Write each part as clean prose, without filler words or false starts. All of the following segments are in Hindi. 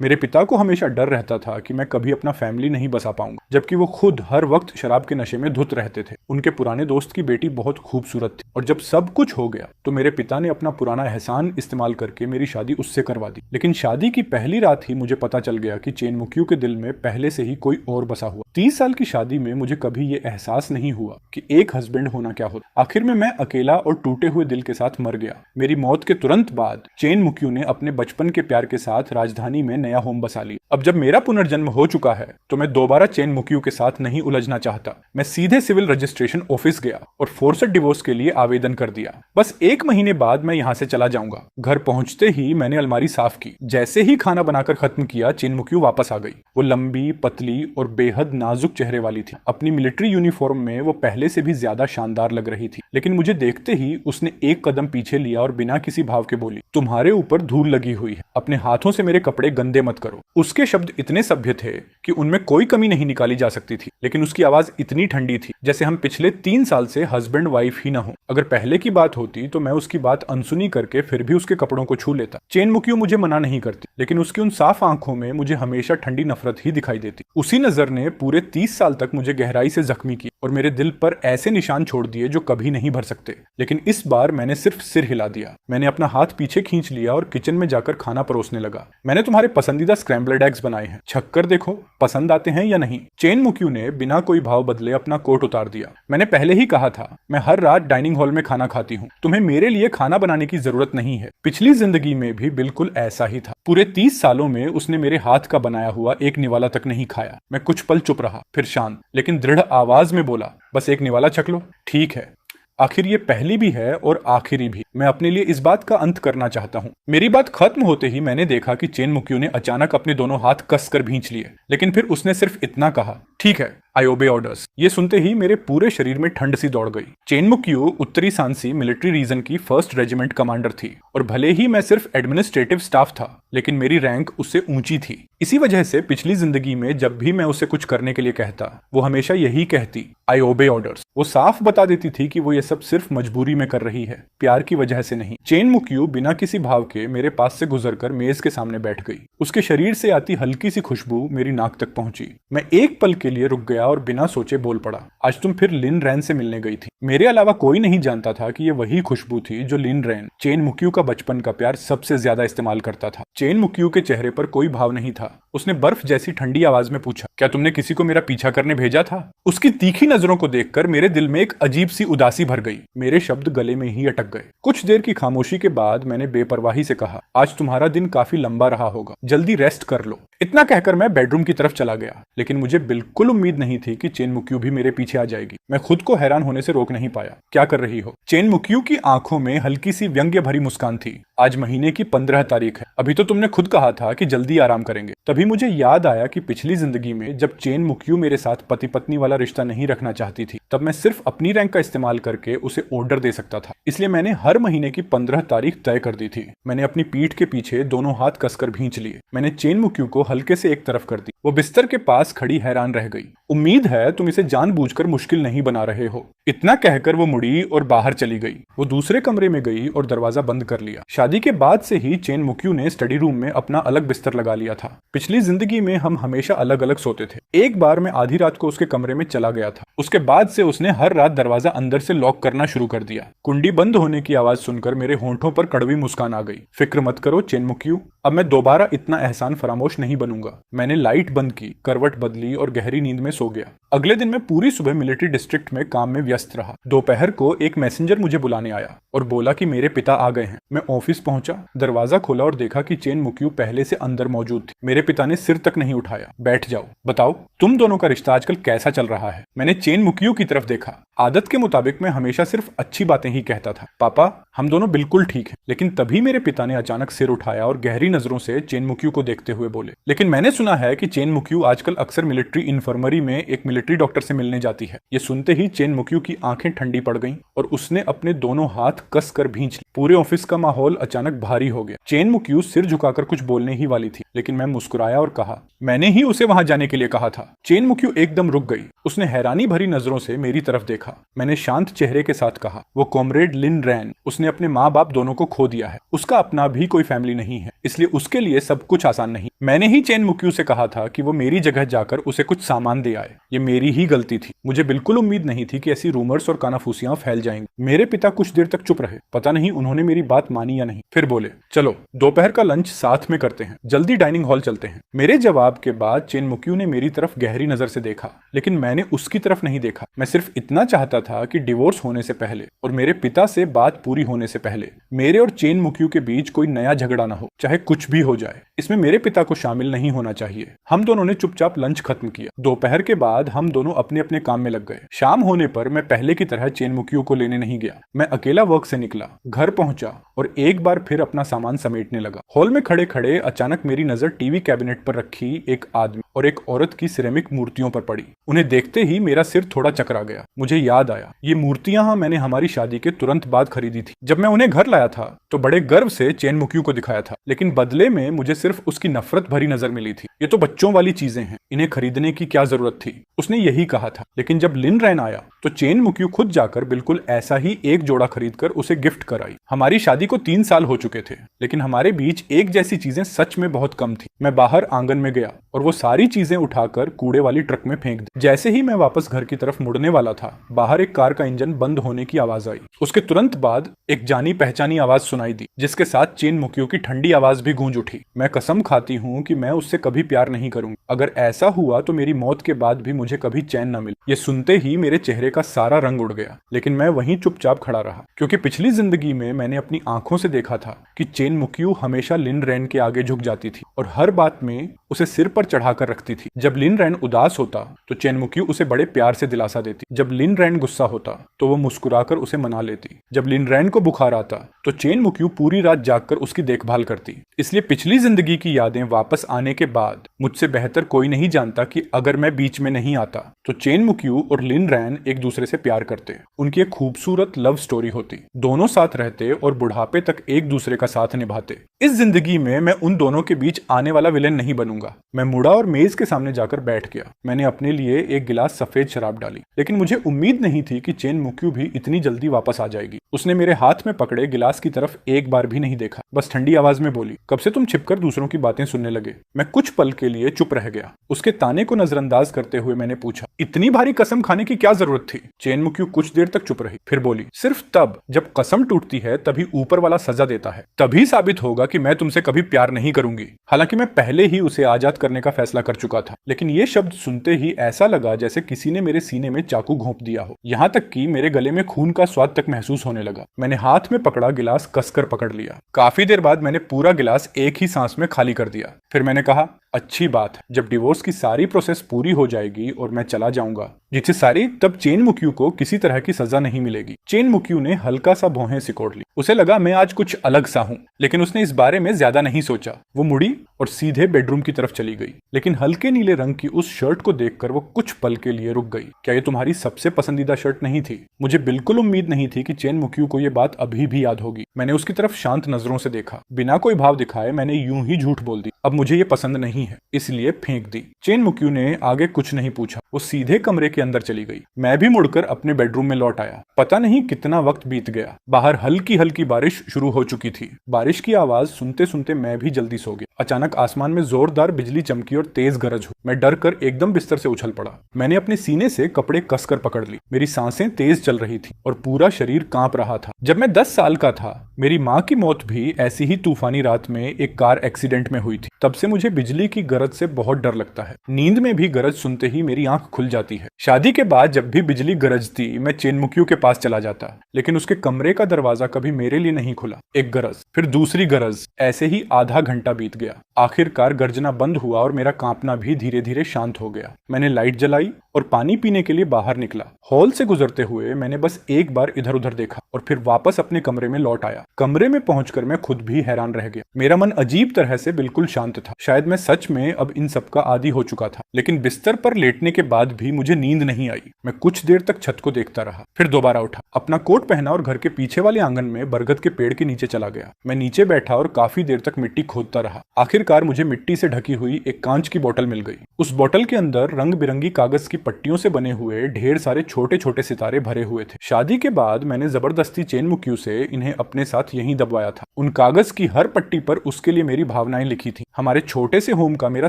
मेरे पिता को हमेशा डर रहता था कि मैं कभी अपना फैमिली नहीं बसा पाऊंगा, जबकि वो खुद हर वक्त शराब के नशे में धुत रहते थे। उनके पुराने दोस्त की बेटी बहुत खूबसूरत थी और जब सब कुछ हो गया तो मेरे पिता ने अपना पुराना एहसान इस्तेमाल करके मेरी शादी उससे करवा दी। लेकिन शादी की पहली रात ही मुझे पता चल गया कि चेन मुक्यू के दिल में पहले से ही कोई और बसा हुआ। 30 साल की शादी में मुझे कभी ये एहसास नहीं हुआ कि एक हस्बैंड होना क्या होता। आखिर में मैं अकेला और टूटे हुए दिल के साथ मर गया। मेरी मौत के तुरंत बाद चेन मुक्यू ने अपने बचपन के प्यार के साथ राजधानी में नया होम बसा लिया। अब जब मेरा पुनर्जन्म हो चुका है तो मैं दोबारा चेन मुक्यू के साथ नहीं उलझना चाहता। मैं सीधे सिविल रजिस्ट्रेशन ऑफिस गया और फोर्सेड डिवोर्स के लिए आवेदन कर दिया। बस 1 महीने बाद मैं यहाँ से चला जाऊंगा। घर पहुंचते ही मैंने अलमारी साफ की। जैसे ही खाना बनाकर खत्म किया, चेन मुक्यू वापस आ गई। वो लंबी, पतली और बेहद नाजुक चेहरे वाली थी। अपनी मिलिट्री यूनिफॉर्म में वो पहले से भी ज्यादा शानदार लग रही थी। लेकिन मुझे देखते ही उसने एक कदम पीछे लिया और बिना किसी भाव के बोली, तुम्हारे ऊपर धूल लगी हुई है, अपने हाथों से मेरे कपड़े गंदे मत करो। उसके शब्द इतने सभ्य थे कि उनमें कोई कमी नहीं निकाली जा सकती थी, लेकिन उसकी आवाज इतनी ठंडी थी जैसे हम पिछले 3 साल से हस्बैंड वाइफ ही न हो। अगर पहले की बात होती तो मैं उसकी बात अनसुनी करके फिर भी उसके कपड़ों को छू लेता। चेन मुक्यू मुझे मना नहीं करती, लेकिन उसकी उन साफ आंखों में मुझे हमेशा ठंडी नफरत ही दिखाई देती। उसी नजर ने पूरे 30 साल तक मुझे गहराई से जख्मी किया और मेरे दिल पर ऐसे निशान छोड़ दिए जो कभी नहीं भर सकते। लेकिन इस बार मैंने सिर्फ सिर हिला दिया। मैंने अपना हाथ पीछे खींच लिया और किचन में जाकर खाना परोसने लगा। मैंने तुम्हारे पसंदीदा स्क्रैम्बल्ड एग्स बनाए हैं, छक्कर देखो पसंद आते हैं या नहीं। चेन मुक्यू ने बिना कोई भाव बदले अपना कोट उतार दिया। मैंने पहले ही कहा था, मैं हर रात डाइनिंग हॉल में खाना खाती हूँ, तुम्हें मेरे लिए खाना बनाने की जरूरत नहीं है। पिछली जिंदगी में भी बिल्कुल ऐसा ही था। पूरे 30 सालों में उसने मेरे हाथ का बनाया हुआ एक निवाला तक नहीं खाया। मैं कुछ पल चुप रहा, फिर शांत लेकिन दृढ़ आवाज में बोला, बस एक निवाला छक लो। ठीक है, आखिर ये पहली भी है और आखिरी भी। मैं अपने लिए इस बात का अंत करना चाहता हूँ। मेरी बात खत्म होते ही मैंने देखा कि चेन मुक्यू ने अचानक अपने दोनों हाथ कसकर भींच लिए, लेकिन फिर उसने सिर्फ इतना कहा, ठीक है, आई ओबे ऑर्डर्स। ये सुनते ही मेरे पूरे शरीर में ठंड सी दौड़ गई। चेन मुक्यू उत्तरी सांसी मिलिट्री रीजन की 1st रेजिमेंट कमांडर थी और भले ही मैं सिर्फ एडमिनिस्ट्रेटिव स्टाफ था, लेकिन मेरी रैंक उससे ऊंची थी। इसी वजह से पिछली जिंदगी में जब भी मैं उसे कुछ करने के लिए कहता, वो हमेशा यही कहती, आई ओबे ऑर्डर्स। वो साफ बता देती थी कि वो ये सब सिर्फ मजबूरी में कर रही है, प्यार की वजह से नहीं। चेन मुक्यू बिना किसी भाव के मेरे पास से गुजरकर मेज के सामने बैठ गई। उसके शरीर से आती हल्की सी खुशबू मेरी नाक तक पहुंची। मैं एक पल के लिए रुक गया और बिना सोचे बोल पड़ा, आज तुम फिर लिन रैन से मिलने गई थी। मेरे अलावा कोई नहीं जानता था कि ये वही खुशबू थी जो लिन रैन, चेन मुक्यू का बचपन का प्यार, सबसे ज्यादा इस्तेमाल करता था। चेन मुक्यू के चेहरे पर कोई भाव नहीं था। उसने बर्फ जैसी ठंडी आवाज में पूछा, क्या तुमने किसी को मेरा पीछा करने भेजा था? उसकी तीखी नजरों को देखकर मेरे दिल में एक अजीब सी उदासी भर गई। मेरे शब्द गले में ही अटक गए। कुछ देर की खामोशी के बाद मैंने बेपरवाही से कहा, आज तुम्हारा दिन काफी लंबा रहा होगा, जल्दी रेस्ट कर लो। इतना कहकर मैं बेडरूम की तरफ चला गया, लेकिन मुझे बिल्कुल उम्मीद नहीं थी कि चेन मुक्यू भी मेरे पीछे आ जाएगी। मैं खुद को हैरान होने से रोक नहीं पाया। क्या कर रही हो? चेन मुक्यू की आंखों में हल्की सी व्यंग्य भरी मुस्कान थी। आज महीने की 15 तारीख है, अभी तो तुमने खुद कहा था कि जल्दी आराम करेंगे। तभी मुझे याद आया कि पिछली जिंदगी में जब चेन मुक्यू मेरे साथ पति पत्नी वाला रिश्ता नहीं रखना चाहती थी, तब मैं सिर्फ अपनी रैंक का इस्तेमाल करके उसे ऑर्डर दे सकता था। इसलिए मैंने हर महीने की 15 तारीख तय कर दी थी। मैंने अपनी पीठ के पीछे दोनों हाथ कसकर भींच लिए। मैंने चेन मुक्यू को हल्के से एक तरफ कर दी। वो बिस्तर के पास खड़ी हैरान रह गई। उम्मीद है तुम इसे जानबूझकर मुश्किल नहीं बना रहे हो। इतना कहकर वो मुड़ी और बाहर चली गई। वो दूसरे कमरे में गई और दरवाजा बंद कर लिया। शादी के बाद से ही चेन मुक्यू ने स्टडी रूम में अपना अलग बिस्तर लगा लिया था। पिछली जिंदगी में हम हमेशा अलग अलग सोते थे। एक बार मैं आधी रात को उसके कमरे में चला गया था। उसके बाद से उसने हर रात दरवाजा अंदर से लॉक करना शुरू कर दिया। कुंडी बंद होने की आवाज सुनकर मेरे होंठों पर कड़वी मुस्कान आ गई। फिक्र मत करो चेन मुक्यू, अब मैं दोबारा इतना एहसान फरामोश नहीं बनूंगा। मैंने लाइट बंद की, करवट बदली और गहरी नींद में सो गया। अगले दिन मैं पूरी सुबह मिलिट्री डिस्ट्रिक्ट में काम में व्यस्त रहा। दोपहर को एक मैसेंजर मुझे बुलाने आया और बोला कि मेरे पिता आ गए हैं। मैं ऑफिस पहुंचा, दरवाजा खोला और देखा कि चेन मुक्यू पहले से अंदर मौजूद थी। मेरे पिता ने सिर तक नहीं उठाया। बैठ जाओ, बताओ तुम दोनों का रिश्ता आजकल कैसा चल रहा है? मैंने चेन मुक्यू की तरफ देखा। आदत के मुताबिक मैं हमेशा सिर्फ अच्छी बातें ही कहता था। पापा, हम दोनों बिल्कुल ठीक हैं। लेकिन तभी मेरे पिता ने अचानक सिर उठाया और गहरी नजरों से चेन मुक्यू को देखते हुए बोले, लेकिन मैंने सुना है कि चेन मुक्यू आजकल अक्सर मिलिट्री इन्फर्मरी में एक मिलिट्री डॉक्टर से मिलने जाती है। ये सुनते ही चेन मुक्यू की आंखें ठंडी पड़ गईं और उसने अपने दोनों हाथ कस कर भींच लिए। पूरे ऑफिस का माहौल अचानक भारी हो गया। चेन मुक्यू सिर झुकाकर कुछ बोलने ही वाली थी, लेकिन मैं मुस्कुराया और कहा, मैंने ही उसे वहां जाने के लिए कहा था। चेन मुक्यू एकदम रुक गई। उसने हैरानी भरी नजरों से मेरी तरफ देखा। मैंने शांत चेहरे के साथ कहा, वो कॉमरेड लिन रैन, उसने अपने माँ बाप दोनों को खो दिया है। उसका अपना भी कोई फैमिली नहीं है, इसलिए उसके लिए सब कुछ आसान नहीं। मैंने ही चेन मुक्यू से कहा था कि वो मेरी जगह जाकर उसे कुछ सामान दे आए। ये मेरी ही गलती थी। मुझे बिल्कुल उम्मीद नहीं थी कि ऐसी रूमर्स और कानाफूसियां फैल जाएंगी। मेरे पिता कुछ देर तक चुप रहे। पता नहीं उन्होंने मेरी बात मानी या नहीं। फिर बोले, चलो दोपहर का लंच साथ में करते हैं, जल्दी डाइनिंग हॉल चलते हैं। मेरे जवाब के बाद चेन मुक्यू ने मेरी तरफ गहरी नजर से देखा, लेकिन मैंने उसकी तरफ नहीं देखा। मैं सिर्फ इतना चाहता था कि डिवोर्स होने से पहले और मेरे पिता से बात पूरी होने से पहले मेरे और चेन मुक्यू के बीच कोई नया झगड़ा ना हो, चाहे कुछ भी हो जाए। इसमें मेरे पिता को शामिल नहीं होना चाहिए। हम दोनों ने चुपचाप लंच खत्म किया। दोपहर के बाद हम दोनों अपने अपने काम में लग गए। शाम होने पर मैं पहले की तरह चेन मुक्यू को लेने नहीं गया। मैं अकेला वर्क से निकला, घर पहुंचा और एक बार फिर अपना सामान समेटने लगा। हॉल में खड़े खड़े अचानक मेरी नजर टीवी कैबिनेट पर रखी एक आदमी और एक औरत की सिरेमिक मूर्तियों पर पड़ी। उन्हें देखते ही मेरा सिर थोड़ा चकरा गया। मुझे याद आया, ये मूर्तियां मैंने हमारी शादी के तुरंत बाद खरीदी थी। जब मैं उन्हें घर लाया था तो बड़े गर्व से चेन मुक्यू को दिखाया था, लेकिन बदले में मुझे सिर्फ उसकी नफरत भरी नजर मिली थी। ये तो बच्चों वाली चीजें हैं, इन्हें खरीदने की क्या जरूरत थी। उसने यही कहा था। लेकिन जब लिन रैन आया तो चेन मुक्यू खुद जाकर बिल्कुल ऐसा ही एक जोड़ा खरीदकर उसे गिफ्ट कराई। हमारी शादी को 3 साल हो चुके थे, लेकिन हमारे बीच एक जैसी चीजें सच में बहुत कम थी। मैं बाहर आंगन में गया और वो सारी चीजें उठाकर कूड़े वाली ट्रक में फेंक दी। जैसे ही मैं वापस घर की तरफ मुड़ने वाला था, बाहर एक कार का इंजन बंद होने की आवाज आई। उसके तुरंत बाद एक जानी पहचानी आवाज सुनाई दी, जिसके साथ चेन मुक्यू की ठंडी आवाज भी गूंज उठी। मैं कसम खाती हूँ कि मैं उससे कभी प्यार नहीं करूंगी। अगर ऐसा हुआ तो मेरी मौत के बाद भी मुझे कभी चैन न मिले। ये सुनते ही मेरे चेहरे का सारा रंग उड़ गया, लेकिन मैं वहीं चुपचाप खड़ा रहा, क्योंकि पिछली जिंदगी में मैंने अपनी आंखों से देखा था कि चेन मुक्यू हमेशा लिन रैन के आगे झुक जाती थी और हर बात में उसे सिर पर चढ़ाकर रखती थी। जब लिन रैन उदास होता तो चेन मुक्यू उसे बड़े प्यार से दिलासा देती। जब लिन रैन गुस्सा होता तो वो मुस्कुराकर उसे मना लेती। जब लिन रैन को बुखार आता तो चेन मुक्यू पूरी रात जागकर उसकी देखभाल करती। इसलिए पिछली जिंदगी की यादें वापस आने के बाद मुझसे बेहतर कोई नहीं जानता कि अगर मैं बीच में नहीं आता तो चेन मुक्यू और लिन रैन एक दूसरे से प्यार करते। उनकी एक खूबसूरत लव स्टोरी होती। दोनों साथ रहते और बुढ़ापे तक एक दूसरे का साथ निभाते। इस जिंदगी में मैं उन दोनों के बीच आने वाला विलेन नहीं बनूंगा। मैं मुड़ा और मेज के सामने जाकर बैठ गया। मैंने अपने लिए एक गिलास सफेद शराब डाली, लेकिन मुझे उम्मीद नहीं थी कि चेन मुक्यू भी इतनी जल्दी वापस आ जाएगी। उसने मेरे हाथ में पकड़े गिलास की तरफ एक बार भी नहीं देखा, बस ठंडी आवाज में बोली, कब से तुम छिपकर दूसरों की बातें सुनने लगे? मैं कुछ पल के लिए चुप रह गया। उसके ताने को नजरअंदाज करते हुए मैंने पूछा, इतनी भारी कसम खाने की क्या जरूरत थी? चेन मुक्यू कुछ देर तक चुप रही, फिर बोली, सिर्फ तब जब कसम टूटती है तभी ऊपर वाला सजा देता है। तभी साबित होगा कि मैं तुमसे कभी प्यार नहीं करूंगी। हालांकि मैं पहले ही उसे आजाद करने का फैसला कर चुका था, लेकिन ये शब्द सुनते ही ऐसा लगा जैसे किसी ने मेरे सीने में चाकू घोंप दिया हो। यहाँ तक कि मेरे गले में खून का स्वाद तक महसूस होने लगा। मैंने हाथ में पकड़ा गिलास कसकर पकड़ लिया। काफी देर बाद मैंने पूरा गिलास एक ही सांस में खाली कर दिया। फिर मैंने कहा, अच्छी बात है, जब डिवोर्स की सारी प्रोसेस पूरी हो जाएगी और मैं चला जाऊंगा जिससे सारी, तब चेन मुक्यू को किसी तरह की सजा नहीं मिलेगी। चेन मुक्यू ने हल्का सा भौहें सिकोड़ ली। उसे लगा मैं आज कुछ अलग सा हूं, लेकिन उसने इस बारे में ज्यादा नहीं सोचा। वो मुड़ी और सीधे बेडरूम की तरफ चली गई, लेकिन हल्के नीले रंग की उस शर्ट को देखकर वो कुछ पल के लिए रुक गई। क्या ये तुम्हारी सबसे पसंदीदा शर्ट नहीं थी? मुझे बिल्कुल उम्मीद नहीं थी कि चेन मुक्यू को ये बात अभी भी याद होगी। मैंने उसकी तरफ शांत नजरों से देखा। बिना कोई भाव दिखाए मैंने यूं ही झूठ बोल दी, अब मुझे ये पसंद नहीं है, इसलिए फेंक दी। चेन मुक्यू ने आगे कुछ नहीं पूछा। वो सीधे कमरे के अंदर चली गई। मैं भी मुड़कर अपने बेडरूम में लौट आया। पता नहीं कितना वक्त बीत गया। बाहर हल्की हल्की बारिश शुरू हो चुकी थी। बारिश की आवाज सुनते सुनते मैं भी जल्दी सो गया। अचानक आसमान में जोरदार बिजली चमकी और तेज गरज हुई। मैं डर कर एकदम बिस्तर से उछल पड़ा। मैंने अपने सीने से कपड़े कसकर पकड़ ली। मेरी सांसें तेज चल रही थी और पूरा शरीर कांप रहा था। जब मैं 10 साल का था, मेरी माँ की मौत भी ऐसी ही तूफानी रात में एक कार एक्सीडेंट में हुई थी। तब से मुझे बिजली की गरज से बहुत डर लगता है। नींद में भी गरज सुनते ही मेरी आंख खुल जाती है। शादी के बाद जब भी बिजली गरजती मैं चेन मुक्यू के पास चला जाता, लेकिन उसके कमरे का दरवाजा कभी मेरे लिए नहीं खुला। एक गरज, फिर दूसरी गरज, ऐसे ही आधा घंटा बीत गया। आखिरकार गर्जना बंद हुआ और मेरा कांपना भी धीरे धीरे शांत हो गया। मैंने लाइट जलाई और पानी पीने के लिए बाहर निकला। हॉल से गुजरते हुए मैंने बस एक बार इधर उधर देखा और फिर वापस अपने कमरे में लौट आया। कमरे में पहुंचकर मैं खुद भी हैरान रह गया। मेरा मन अजीब तरह से बिल्कुल शांत था। शायद मैं सच में अब इन सब का आदी हो चुका था, लेकिन बिस्तर पर लेटने के बाद भी मुझे नींद नहीं आई। मैं कुछ देर तक छत को देखता रहा, फिर दोबारा उठा, अपना कोट पहना और घर के पीछे वाले आंगन में बरगद के पेड़ के नीचे चला गया। मैं नीचे बैठा और काफी देर तक मिट्टी खोदता रहा। आखिरकार मुझे मिट्टी से ढकी हुई एक कांच की बोतल मिल गई। उस बोतल के अंदर रंग बिरंगी कागज की पट्टियों से बने हुए ढेर सारे छोटे छोटे सितारे भरे हुए थे। शादी के बाद मैंने जबरदस्ती चेन मुक्यू से इन्हें अपने साथ यहीं दबवाया था। उन कागज की हर पट्टी पर उसके लिए मेरी भावनाएं लिखी थी। हमारे छोटे से होम का मेरा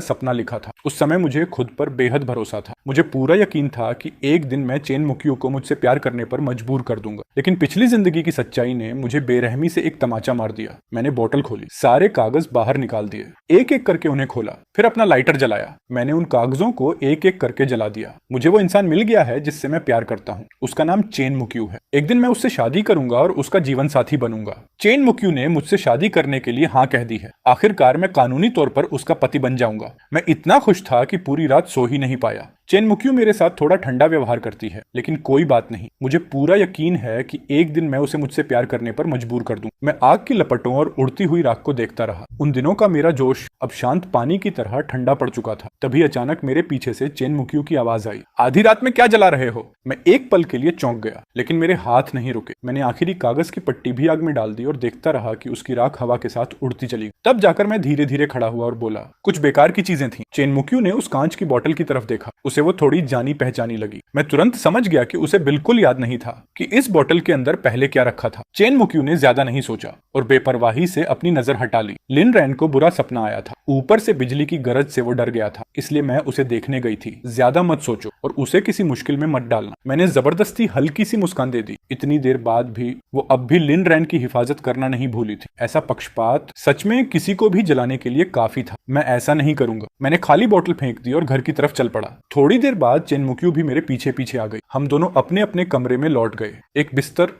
सपना लिखा था। उस समय मुझे खुद पर बेहद भरोसा था। मुझे पूरा यकीन था कि एक दिन मैं चेन मुक्यू को मुझसे प्यार करने पर मजबूर कर दूंगा। लेकिन पिछली जिंदगी की सच्चाई ने मुझे बेरहमी से एक तमाचा मार दिया। मैंने बोतल खोली, सारे कागज बाहर निकाल दिए, एक एक करके उन्हें खोला, फिर अपना लाइटर जलाया। मैंने उन कागजों को एक एक करके जला दिया। मुझे वो इंसान मिल गया है जिससे मैं प्यार करता हूँ। उसका नाम चेन मुक्यू है। एक दिन मैं उससे शादी करूंगा और उसका जीवन साथी बनूंगा। चेन मुक्यू ने मुझसे शादी करने के लिए हाँ कह दी है। आखिरकार मैं कानूनी तौर पर उसका पति बन जाऊंगा। मैं इतना खुश था कि पूरी रात सो ही नहीं पाया। चेन मुक्यू मेरे साथ थोड़ा ठंडा व्यवहार करती है, लेकिन कोई बात नहीं। मुझे पूरा यकीन है कि एक दिन मैं उसे मुझसे प्यार करने पर मजबूर कर दूं। मैं आग की लपटों और उड़ती हुई राख को देखता रहा। उन दिनों का मेरा जोश अब शांत पानी की तरह ठंडा पड़ चुका था। तभी अचानक मेरे पीछे से चेन मुक्यू की आवाज आई, आधी रात में क्या जला रहे हो? मैं एक पल के लिए चौंक गया, लेकिन मेरे हाथ नहीं रुके। मैंने आखिरी कागज की पट्टी भी आग में डाल दी और देखता रहा कि उसकी राख हवा के साथ उड़ती चली। तब जाकर मैं धीरे धीरे खड़ा हुआ और बोला, कुछ बेकार की चीजें थी। चेन मुक्यू ने उस कांच की बोतल की तरफ देखा। उसे वो थोड़ी जानी पहचानी लगी। मैं तुरंत समझ गया कि उसे बिल्कुल याद नहीं था कि इस बोतल के अंदर पहले क्या रखा था। चेन मुक्यू ने ज्यादा नहीं सोचा और बेपरवाही से अपनी नजर हटा ली। लिन रैन को बुरा सपना आया था। ऊपर से बिजली की गरज से वो डर गया था, इसलिए मैं उसे देखने गई थी। ज्यादा मत सोचो और उसे किसी मुश्किल में मत डालना। मैंने जबरदस्ती हल्की सी मुस्कान दे दी। इतनी देर बाद भी वो अब भी लिन रैन की हिफाजत करना नहीं भूली थी। ऐसा पक्षपात सच में किसी को भी जलाने के लिए काफी था। मैं ऐसा नहीं करूंगा। मैंने खाली बोतल फेंक दी और घर की तरफ चल पड़ा। थोड़ी देर बाद चेन मुक्यू भी मेरे पीछे पीछे आ गई। हम दोनों अपने अपने कमरे में लौट गए। एक बिस्तर,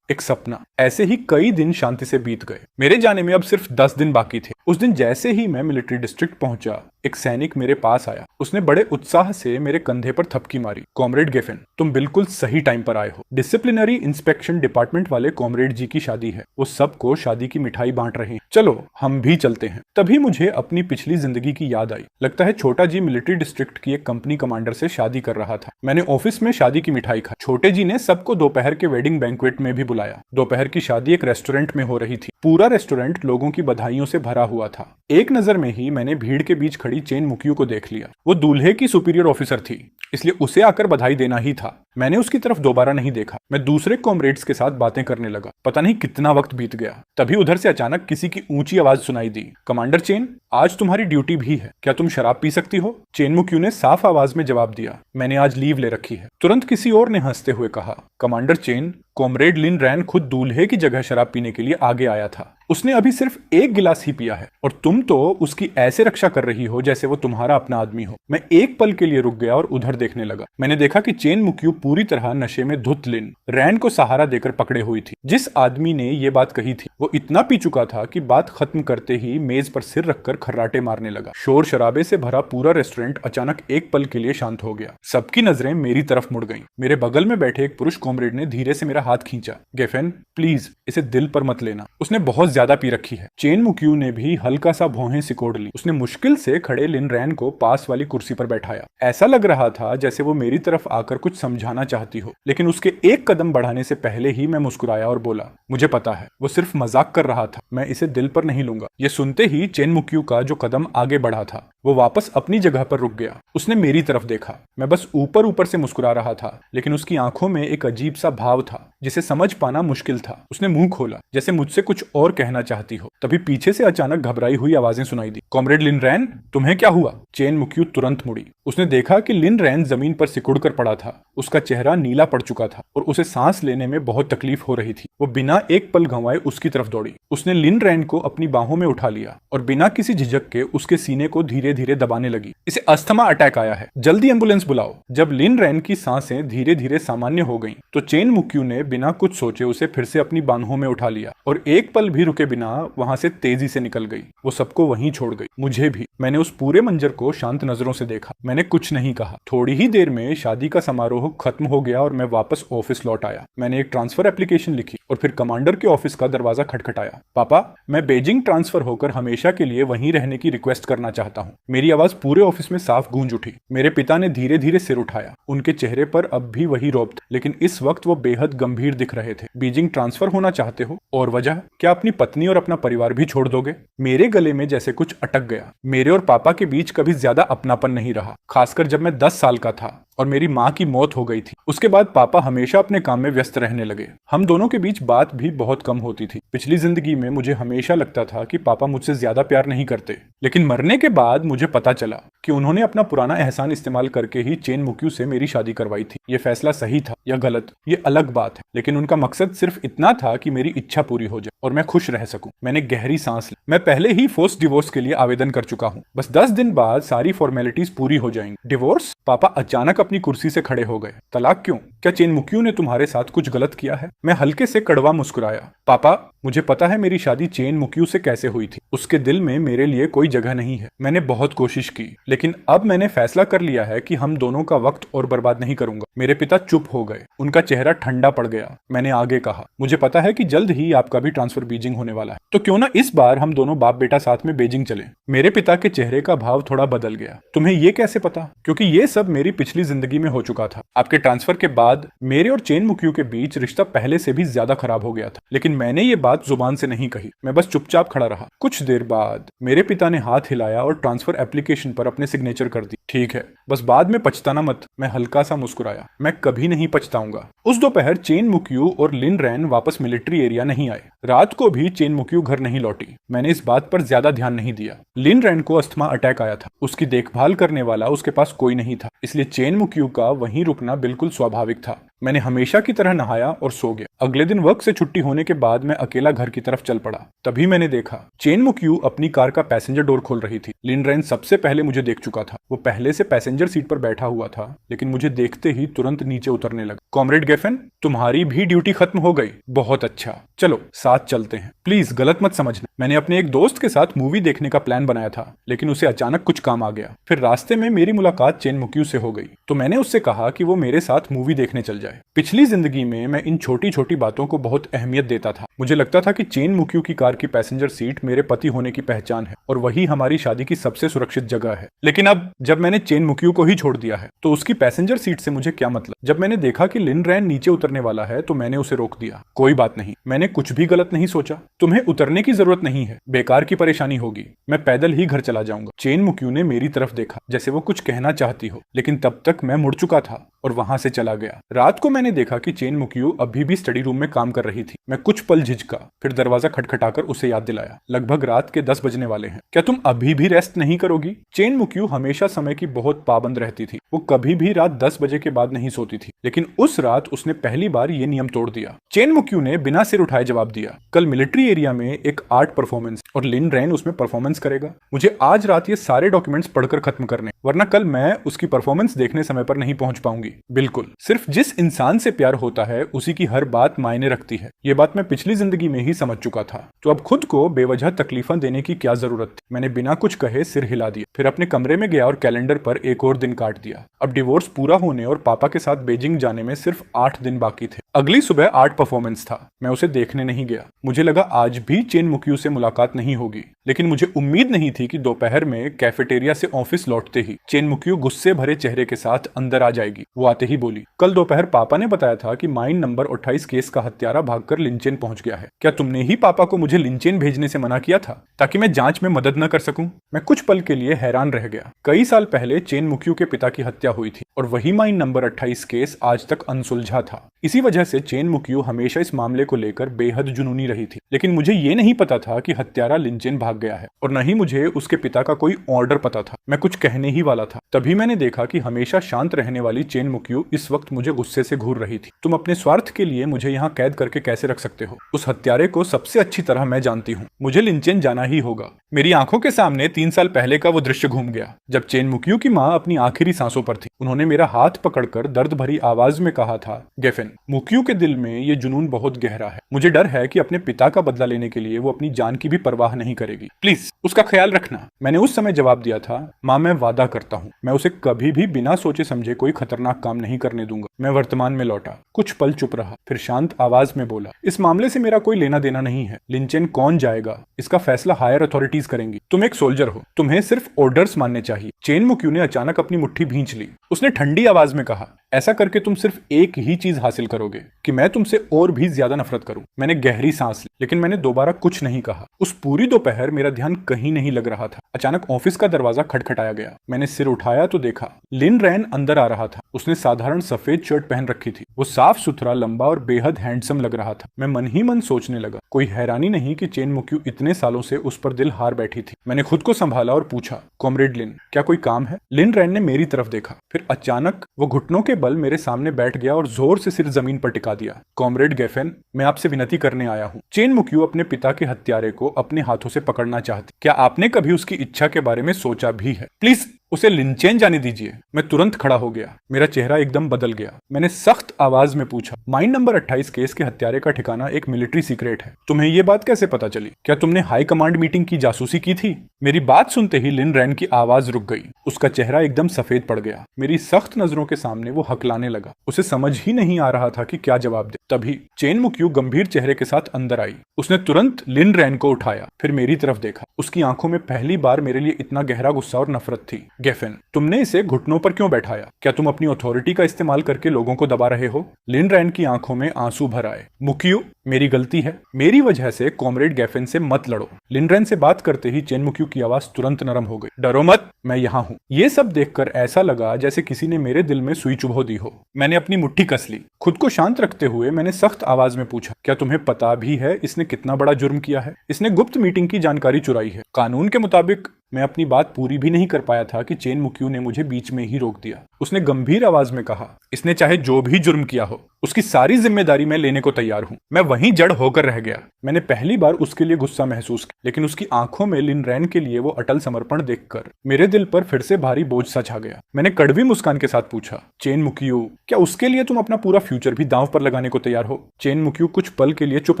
एक सपना। ऐसे ही कई दिन शांति से बीत गए। मेरे जाने में अब सिर्फ 10 दिन बाकी थे। उस दिन जैसे ही मैं मिलिट्री डिस्ट्रिक्ट पहुंचा, एक सैनिक मेरे पास आया। उसने बड़े उत्साह से मेरे कंधे पर थपकी मारी। कॉमरेड गेफिन, तुम बिल्कुल सही टाइम पर आए हो। डिसिप्लिनरी इंस्पेक्शन डिपार्टमेंट वाले कॉमरेड जी की शादी है। वो सबको शादी की मिठाई बांट रहे हैं। चलो हम भी चलते हैं। तभी मुझे अपनी पिछली जिंदगी की याद आई। लगता है छोटा जी मिलिट्री डिस्ट्रिक्ट की एक कंपनी कमांडर से शादी कर रहा था। मैंने ऑफिस में शादी की मिठाई खाई। छोटे जी ने सबको दोपहर के वेडिंग बैंक्वेट में भी बुलाया। दोपहर की शादी एक रेस्टोरेंट में हो रही थी। पूरा रेस्टोरेंट लोगों की बधाइयों से भरा हुआ था। एक नजर में ही मैंने भीड़ के बीच खड़ी चेन मुक्यू को देख लिया। वो दूल्हे की सुपीरियर ऑफिसर थी, इसलिए उसे आकर बधाई देना ही था। मैंने उसकी तरफ दोबारा नहीं देखा। मैं दूसरे कॉमरेड्स के साथ बातें करने लगा। पता नहीं कितना वक्त बीत गया। तभी उधर से अचानक किसी की ऊंची आवाज सुनाई दी, कमांडर चेन, आज तुम्हारी ड्यूटी भी है। क्या तुम शराब पी सकती हो? चेन मुक्यू ने साफ आवाज में जवाब दिया, मैंने आज लीव ले रखी है। तुरंत किसी और ने हंसते हुए कहा, कमांडर चेन, कॉमरेड लिन रैन खुद दूल्हे की जगह शराब पीने के लिए आगे आया था। उसने अभी सिर्फ एक गिलास ही पिया है और तुम तो उसकी ऐसे रक्षा कर रही हो जैसे वो तुम्हारा अपना आदमी हो। मैं एक पल के लिए रुक गया और उधर देखने लगा। मैंने देखा कि चेन मुक्यू पूरी तरह नशे में धुत लिन रैन को सहारा देकर पकड़े हुई थी। जिस आदमी ने ये बात कही थी वो इतना पी चुका था कि बात खत्म करते ही मेज पर सिर रखकर खर्राटे मारने लगा। शोर शराबे से भरा पूरा रेस्टोरेंट अचानक एक पल के लिए शांत हो गया। सबकी नजरें मेरी तरफ मुड़ गईं। मेरे बगल में बैठे एक पुरुष कॉमरेड ने धीरे से मेरा हाथ खींचा। गेफेन, प्लीज इसे दिल पर मत लेना, उसने बहुत ज्यादा पी रखी है। चेन मुक्यू ने भी हल्का सा भौहें सिकोड़ ली। उसने मुश्किल से खड़े लिन रैन को पास वाली कुर्सी पर बैठाया। ऐसा लग रहा था जैसे वो मेरी तरफ आकर कुछ समझाना चाहती हो, लेकिन उसके एक कदम बढ़ाने से पहले ही मैं मुस्कुराया और बोला, मुझे पता है वो सिर्फ मजाक कर रहा था, मैं इसे दिल पर नहीं लूंगा। ये सुनते ही चेन मुक्यू का जो कदम आगे बढ़ा था वो वापस अपनी जगह पर रुक गया। उसने मेरी तरफ देखा। मैं बस ऊपर ऊपर से मुस्कुरा रहा था, लेकिन उसकी आंखों में एक अजीब सा भाव था जिसे समझ पाना मुश्किल था। उसने मुंह खोला जैसे मुझसे कुछ और कहना चाहती हो। तभी पीछे से अचानक घबराई हुई आवाजें सुनाई दी, कॉमरेड लिन रैन, तुम्हें क्या हुआ? चेन मुक्यू तुरंत मुड़ी। उसने देखा कि लिन रैन जमीन पर सिकुड़ कर पड़ा था। उसका चेहरा नीला पड़ चुका था और उसे सांस लेने में बहुत तकलीफ हो रही थी। वो बिना एक पल गंवाए उसकी तरफ दौड़ी। उसने लिन रैन को अपनी बाहों में उठा लिया और बिना किसी झिझक के उसके सीने को धीरे धीरे दबाने लगी। इसे अस्थमा अटैक आया है, जल्दी एम्बुलेंस बुलाओ। जब लिन रैन की सांसें धीरे धीरे सामान्य हो गईं, तो चेन मुक्यू ने बिना कुछ सोचे उसे फिर से अपनी बाहों में उठा लिया और एक पल भी रुके बिना वहां से तेजी से निकल गई। वो सबको वहीं छोड़ गई, मुझे भी। मैंने उस पूरे मंजर को शांत नजरों से देखा। मैंने मैंने कुछ नहीं कहा। थोड़ी ही देर में शादी का समारोह खत्म हो गया और मैं वापस ऑफिस लौट आया। मैंने एक ट्रांसफर एप्लीकेशन लिखी और फिर कमांडर के ऑफिस का दरवाजा खटखटाया। पापा, मैं बीजिंग ट्रांसफर होकर हमेशा के लिए वहीं रहने की रिक्वेस्ट करना चाहता हूँ। मेरी आवाज पूरे ऑफिस में साफ गूंज उठी। मेरे पिता ने धीरे धीरे सिर उठाया। उनके चेहरे पर अब भी वही रौब था, लेकिन इस वक्त वो बेहद गंभीर दिख रहे थे। बीजिंग ट्रांसफर होना चाहते हो? और वजह? क्या अपनी पत्नी और अपना परिवार भी छोड़ दोगे? मेरे गले में जैसे कुछ अटक गया। मेरे और पापा के बीच कभी ज्यादा अपनापन नहीं रहा, खासकर जब मैं 10 साल का था और मेरी माँ की मौत हो गई थी। उसके बाद पापा हमेशा अपने काम में व्यस्त रहने लगे। हम दोनों के बीच बात भी बहुत कम होती थी। पिछली जिंदगी में मुझे हमेशा लगता था कि पापा मुझसे ज्यादा प्यार नहीं करते, लेकिन मरने के बाद मुझे पता चला कि उन्होंने अपना पुराना एहसान इस्तेमाल करके ही चेन मुक्यू से मेरी शादी करवाई थी। ये फैसला सही था या गलत, ये अलग बात है, लेकिन उनका मकसद सिर्फ इतना था कि मेरी इच्छा पूरी हो जाए और मैं खुश रह सकूं। मैंने गहरी सांस ली। मैं पहले ही फोर्स डिवोर्स के लिए आवेदन कर चुका हूं। बस 10 दिन बाद सारी फॉर्मेलिटीज पूरी हो जाएंगी। डिवोर्स? पापा अचानक अपनी कुर्सी से खड़े हो गए। तलाक क्यों? क्या चेन मुक्यू ने तुम्हारे साथ कुछ गलत किया है? मैं हल्के से कड़वा मुस्कुराया। पापा, मुझे पता है मेरी शादी चेन मुक्यू से कैसे हुई थी। उसके दिल में मेरे लिए कोई जगह नहीं है। मैंने बहुत कोशिश की, लेकिन अब मैंने फैसला कर लिया है कि हम दोनों का वक्त और बर्बाद नहीं करूंगा। मेरे पिता चुप हो गए। उनका चेहरा ठंडा पड़ गया। मैंने आगे कहा, मुझे पता है कि जल्द ही आपका भी ट्रांसफर बीजिंग होने वाला है, तो क्यों ना इस बार हम दोनों बाप बेटा साथ में बीजिंग चले। मेरे पिता के चेहरे का भाव थोड़ा बदल गया। तुम्हें ये कैसे पता? क्योंकि ये सब मेरी पिछली जिंदगी में हो चुका था। आपके ट्रांसफर के बाद मेरे और चेन मुक्यू के बीच रिश्ता पहले से भी ज्यादा खराब हो गया था, लेकिन मैंने ये बात जुबान से नहीं कही। मैं बस चुपचाप खड़ा रहा। कुछ देर बाद मेरे पिता ने हाथ हिलाया और ट्रांसफर एप्लीकेशन पर अपने सिग्नेचर कर दी। ठीक है, बस बाद में पछताना मत। मैं हल्का सा मुस्कुराया। मैं कभी नहीं पछताऊंगा। उस दोपहर चेन मुक्यू और लिन रैन वापस मिलिट्री एरिया नहीं आए। रात को भी चेन मुक्यू घर नहीं लौटी। मैंने इस बात पर ज्यादा ध्यान नहीं दिया। लिन रैन को अस्थमा अटैक आया था। उसकी देखभाल करने वाला उसके पास कोई नहीं था, इसलिए चेन मुक्यू का वहीं रुकना बिल्कुल स्वाभाविक था। मैंने हमेशा की तरह नहाया और सो गया। अगले दिन वर्क से छुट्टी होने के बाद मैं अकेला घर की तरफ चल पड़ा। तभी मैंने देखा चेन मुक्यू अपनी कार का पैसेंजर डोर खोल रही थी। लिन रैन सबसे पहले मुझे देख चुका था। वो पहले से पैसेंजर सीट पर बैठा हुआ था, लेकिन मुझे देखते ही तुरंत नीचे उतरने लगा। कॉमरेड गेफन, तुम्हारी भी ड्यूटी खत्म हो गई। बहुत अच्छा, चलो साथ चलते हैं। प्लीज गलत मत समझना। मैंने अपने एक दोस्त के साथ मूवी देखने का प्लान बनाया था, लेकिन उसे अचानक कुछ काम आ गया। फिर रास्ते में मेरी मुलाकात चेन मुक्यू से हो गई, तो मैंने उससे कहा कि वो मेरे साथ मूवी देखने चल जाए। पिछली जिंदगी में मैं इन छोटी छोटी बातों को बहुत अहमियत देता था। मुझे लगता था कि चेन मुक्यू की कार की पैसेंजर सीट मेरे पति होने की पहचान है और वही हमारी शादी की सबसे सुरक्षित जगह है। लेकिन अब जब मैंने चेन मुक्यू को ही छोड़ दिया है, तो उसकी पैसेंजर सीट से मुझे क्या मतलब? जब मैंने देखा कि लिन रैन नीचे उतरने वाला है, तो मैंने उसे रोक दिया। कोई बात नहीं, मैंने कुछ भी गलत नहीं सोचा। तुम्हें उतरने की जरूरत नहीं है, बेकार की परेशानी होगी। मैं पैदल ही घर चला जाऊंगा। चेन मुक्यू ने मेरी तरफ देखा, जैसे वो कुछ कहना चाहती हो, लेकिन तब तक मैं मुड़ चुका था और वहां से चला गया। रात को मैंने देखा कि चेन मुक्यू अभी भी स्टडी रूम में काम कर रही थी। मैं कुछ पल झिझका, फिर दरवाजा खटखटाकर उसे याद दिलाया। लगभग रात के 10 बजने वाले हैं। क्या तुम अभी भी रेस्ट नहीं करोगी? चेन मुक्यू हमेशा समय की बहुत पाबंद रहती थी। वो कभी भी रात 10 बजे के बाद नहीं सोती थी, लेकिन उस रात उसने पहली बार ये नियम तोड़ दिया। चेन मुक्यू ने बिना सिर उठाए जवाब दिया, कल मिलिट्री एरिया में एक आर्ट परफॉर्मेंस और लिन रैन उसमें परफॉर्मेंस करेगा। मुझे आज रात ये सारे डॉक्यूमेंट्स पढ़कर खत्म करने, वरना कल मैं उसकी परफॉर्मेंस देखने समय पर नहीं पहुंच पाऊंगी। बिल्कुल, सिर्फ जिस इंसान से प्यार होता है उसी की हर बात मायने रखती है। ये बात मैं पिछली जिंदगी में ही समझ चुका था, तो अब खुद को बेवजह तकलीफें देने की क्या जरूरत थी। मैंने बिना कुछ कहे सिर हिला दिया, फिर अपने कमरे में गया और कैलेंडर पर एक और दिन काट दिया। अब डिवोर्स पूरा होने और पापा के साथ बीजिंग जाने में सिर्फ 8 दिन बाकी थे। अगली सुबह आर्ट परफॉर्मेंस था। मैं उसे देखने नहीं गया। मुझे लगा आज भी चेन मुक्यू से मुलाकात नहीं होगी, लेकिन मुझे उम्मीद नहीं थी कि दोपहर में कैफेटेरिया से ऑफिस लौटते ही चेन मुक्यू गुस्से भरे चेहरे के साथ अंदर आ जाएगी। वो आते ही बोली, कल दोपहर पापा ने बताया था कि माइन नंबर 28 केस का हत्यारा भागकर लिंचेन पहुंच गया है। क्या तुमने ही पापा को मुझे लिंचेन भेजने से मना किया था ताकि मैं जांच में मदद न कर सकूं? मैं कुछ पल के लिए हैरान रह गया। कई साल पहले चेन मुक्यू के पिता की हत्या हुई थी और वही माइन नंबर 28 केस आज तक अनसुलझा था। इसी वजह से चेन मुक्यू हमेशा इस मामले को लेकर बेहद जुनूनी रही थी, लेकिन मुझे ये नहीं पता था कि हत्यारा लिंचेन भाग गया है, और न ही मुझे उसके पिता का कोई ऑर्डर पता था। मैं कुछ कहने ही वाला था, तभी मैंने देखा कि हमेशा शांत रहने वाली चेन चेन मुक्यू इस वक्त मुझे गुस्से से घूर रही थी। तुम अपने स्वार्थ के लिए मुझे यहाँ कैद करके कैसे रख सकते हो? उस हत्यारे को सबसे अच्छी तरह मैं जानती हूँ। मुझे लिनचेन जाना ही होगा। मेरी आंखों के सामने 3 साल पहले का वो दृश्य घूम गया जब चेन मुक्यू की माँ अपनी आखिरी सांसों पर थी। उन्होंने मेरा हाथ पकड़कर दर्द भरी आवाज में कहा था, गेफिन, मुक्यू के दिल में ये जुनून बहुत गहरा है। मुझे डर है कि अपने पिता का बदला लेने के लिए वो अपनी जान की भी परवाह नहीं करेगी। प्लीज उसका ख्याल रखना। मैंने उस समय जवाब दिया था, माँ मैं वादा करता हूँ मैं उसे कभी भी बिना सोचे समझे कोई खतरनाक काम नहीं करने दूंगा। मैं वर्तमान में लौटा, कुछ पल चुप रहा, फिर शांत आवाज में बोला, इस मामले से मेरा कोई लेना देना नहीं है। लिनचेन कौन जाएगा इसका फैसला हायर अथॉरिटीज करेंगी। तुम एक सोल्जर हो, तुम्हें सिर्फ ऑर्डर्स मानने चाहिए। चेन मुक्यू ने अचानक अपनी मुट्ठी भींच ली। उसने ठंडी आवाज में कहा, ऐसा करके तुम सिर्फ एक ही चीज हासिल करोगे कि मैं तुमसे और भी ज्यादा नफरत करूं। मैंने गहरी सांस ली, लेकिन मैंने दोबारा कुछ नहीं कहा। उस पूरी दोपहर मेरा ध्यान कहीं नहीं लग रहा था। अचानक ऑफिस का दरवाजा खटखटाया गया। मैंने सिर उठाया तो देखा लिन रैन अंदर आ रहा था। उसने साधारण सफेद शर्ट पहन रखी थी। वो साफ सुथरा, लंबा और बेहद हैंडसम लग रहा था। मैं मन ही मन सोचने लगा, कोई हैरानी नहीं कि चेन मुक्यू इतने सालों से उस पर दिल हार बैठी थी। मैंने खुद को संभाला और पूछा, कॉमरेड लिन, क्या कोई काम है? लिन रैन ने मेरी तरफ देखा, फिर अचानक वो घुटनों के बल मेरे सामने बैठ गया और जोर से सिर जमीन पर टिका दिया। कॉमरेड गेफेन, मैं आपसे विनती करने आया हूँ। चेन मुक्यू अपने पिता के हत्यारे को अपने हाथों से पकड़ना चाहती। क्या आपने कभी उसकी इच्छा के बारे में सोचा भी है? प्लीज उसे लिनचेन जाने दीजिए। मैं तुरंत खड़ा हो गया। मेरा चेहरा एकदम बदल गया। मैंने सख्त आवाज में पूछा, माइन नंबर 28 केस के हत्यारे का ठिकाना एक मिलिट्री सीक्रेट है। तुम्हें ये बात कैसे पता चली? क्या तुमने हाई कमांड मीटिंग की जासूसी की थी? मेरी बात सुनते ही लिन रैन की आवाज रुक गई। उसका चेहरा एकदम सफेद पड़ गया। मेरी सख्त नजरों के सामने वो हकलाने लगा। उसे समझ ही नहीं आ रहा था कि क्या जवाब दे। तभी चेन मुक्यू गंभीर चेहरे के साथ अंदर आई। उसने तुरंत लिन रैन को उठाया, फिर मेरी तरफ देखा। उसकी आंखों में पहली बार मेरे लिए इतना गहरा गुस्सा और नफरत थी। गेफिन, तुमने इसे घुटनों पर क्यों बैठाया? क्या तुम अपनी अथॉरिटी का इस्तेमाल करके लोगों को दबा रहे हो? लिन रैन की आंखों में आंसू भर आए। मुक्यू, मेरी गलती है। मेरी वजह से कॉमरेड गेफिन से मत लड़ो। लिन रैन से बात करते ही चेन मुक्यू की आवाज तुरंत नरम हो गई। डरो मत, मैं यहाँ हूँ। ये सब देखकर ऐसा लगा जैसे किसी ने मेरे दिल में सुई चुभो दी हो। मैंने अपनी मुट्ठी कस ली। खुद को शांत रखते हुए मैंने सख्त आवाज में पूछा, क्या तुम्हें पता भी है इसने कितना बड़ा जुर्म किया है? इसने गुप्त मीटिंग की जानकारी चुराई है। कानून के मुताबिक मैं अपनी बात पूरी भी नहीं कर पाया था कि चेन मुक्यू ने मुझे बीच में ही रोक दिया। उसने गंभीर आवाज में कहा, इसने चाहे जो भी जुर्म किया हो, उसकी सारी जिम्मेदारी मैं लेने को तैयार हूं। मैं वहीं जड़ होकर रह गया। मैंने पहली बार उसके लिए गुस्सा महसूस किया, लेकिन उसकी आंखों में लिन रैन के लिए वो अटल समर्पण देखकर मेरे दिल पर फिर से भारी बोझ सा छा गया। मैंने कड़वी मुस्कान के साथ पूछा, चेन मुक्यू, क्या उसके लिए तुम अपना पूरा फ्यूचर भी दांव पर लगाने को तैयार हो? चेन मुक्यू कुछ पल के लिए चुप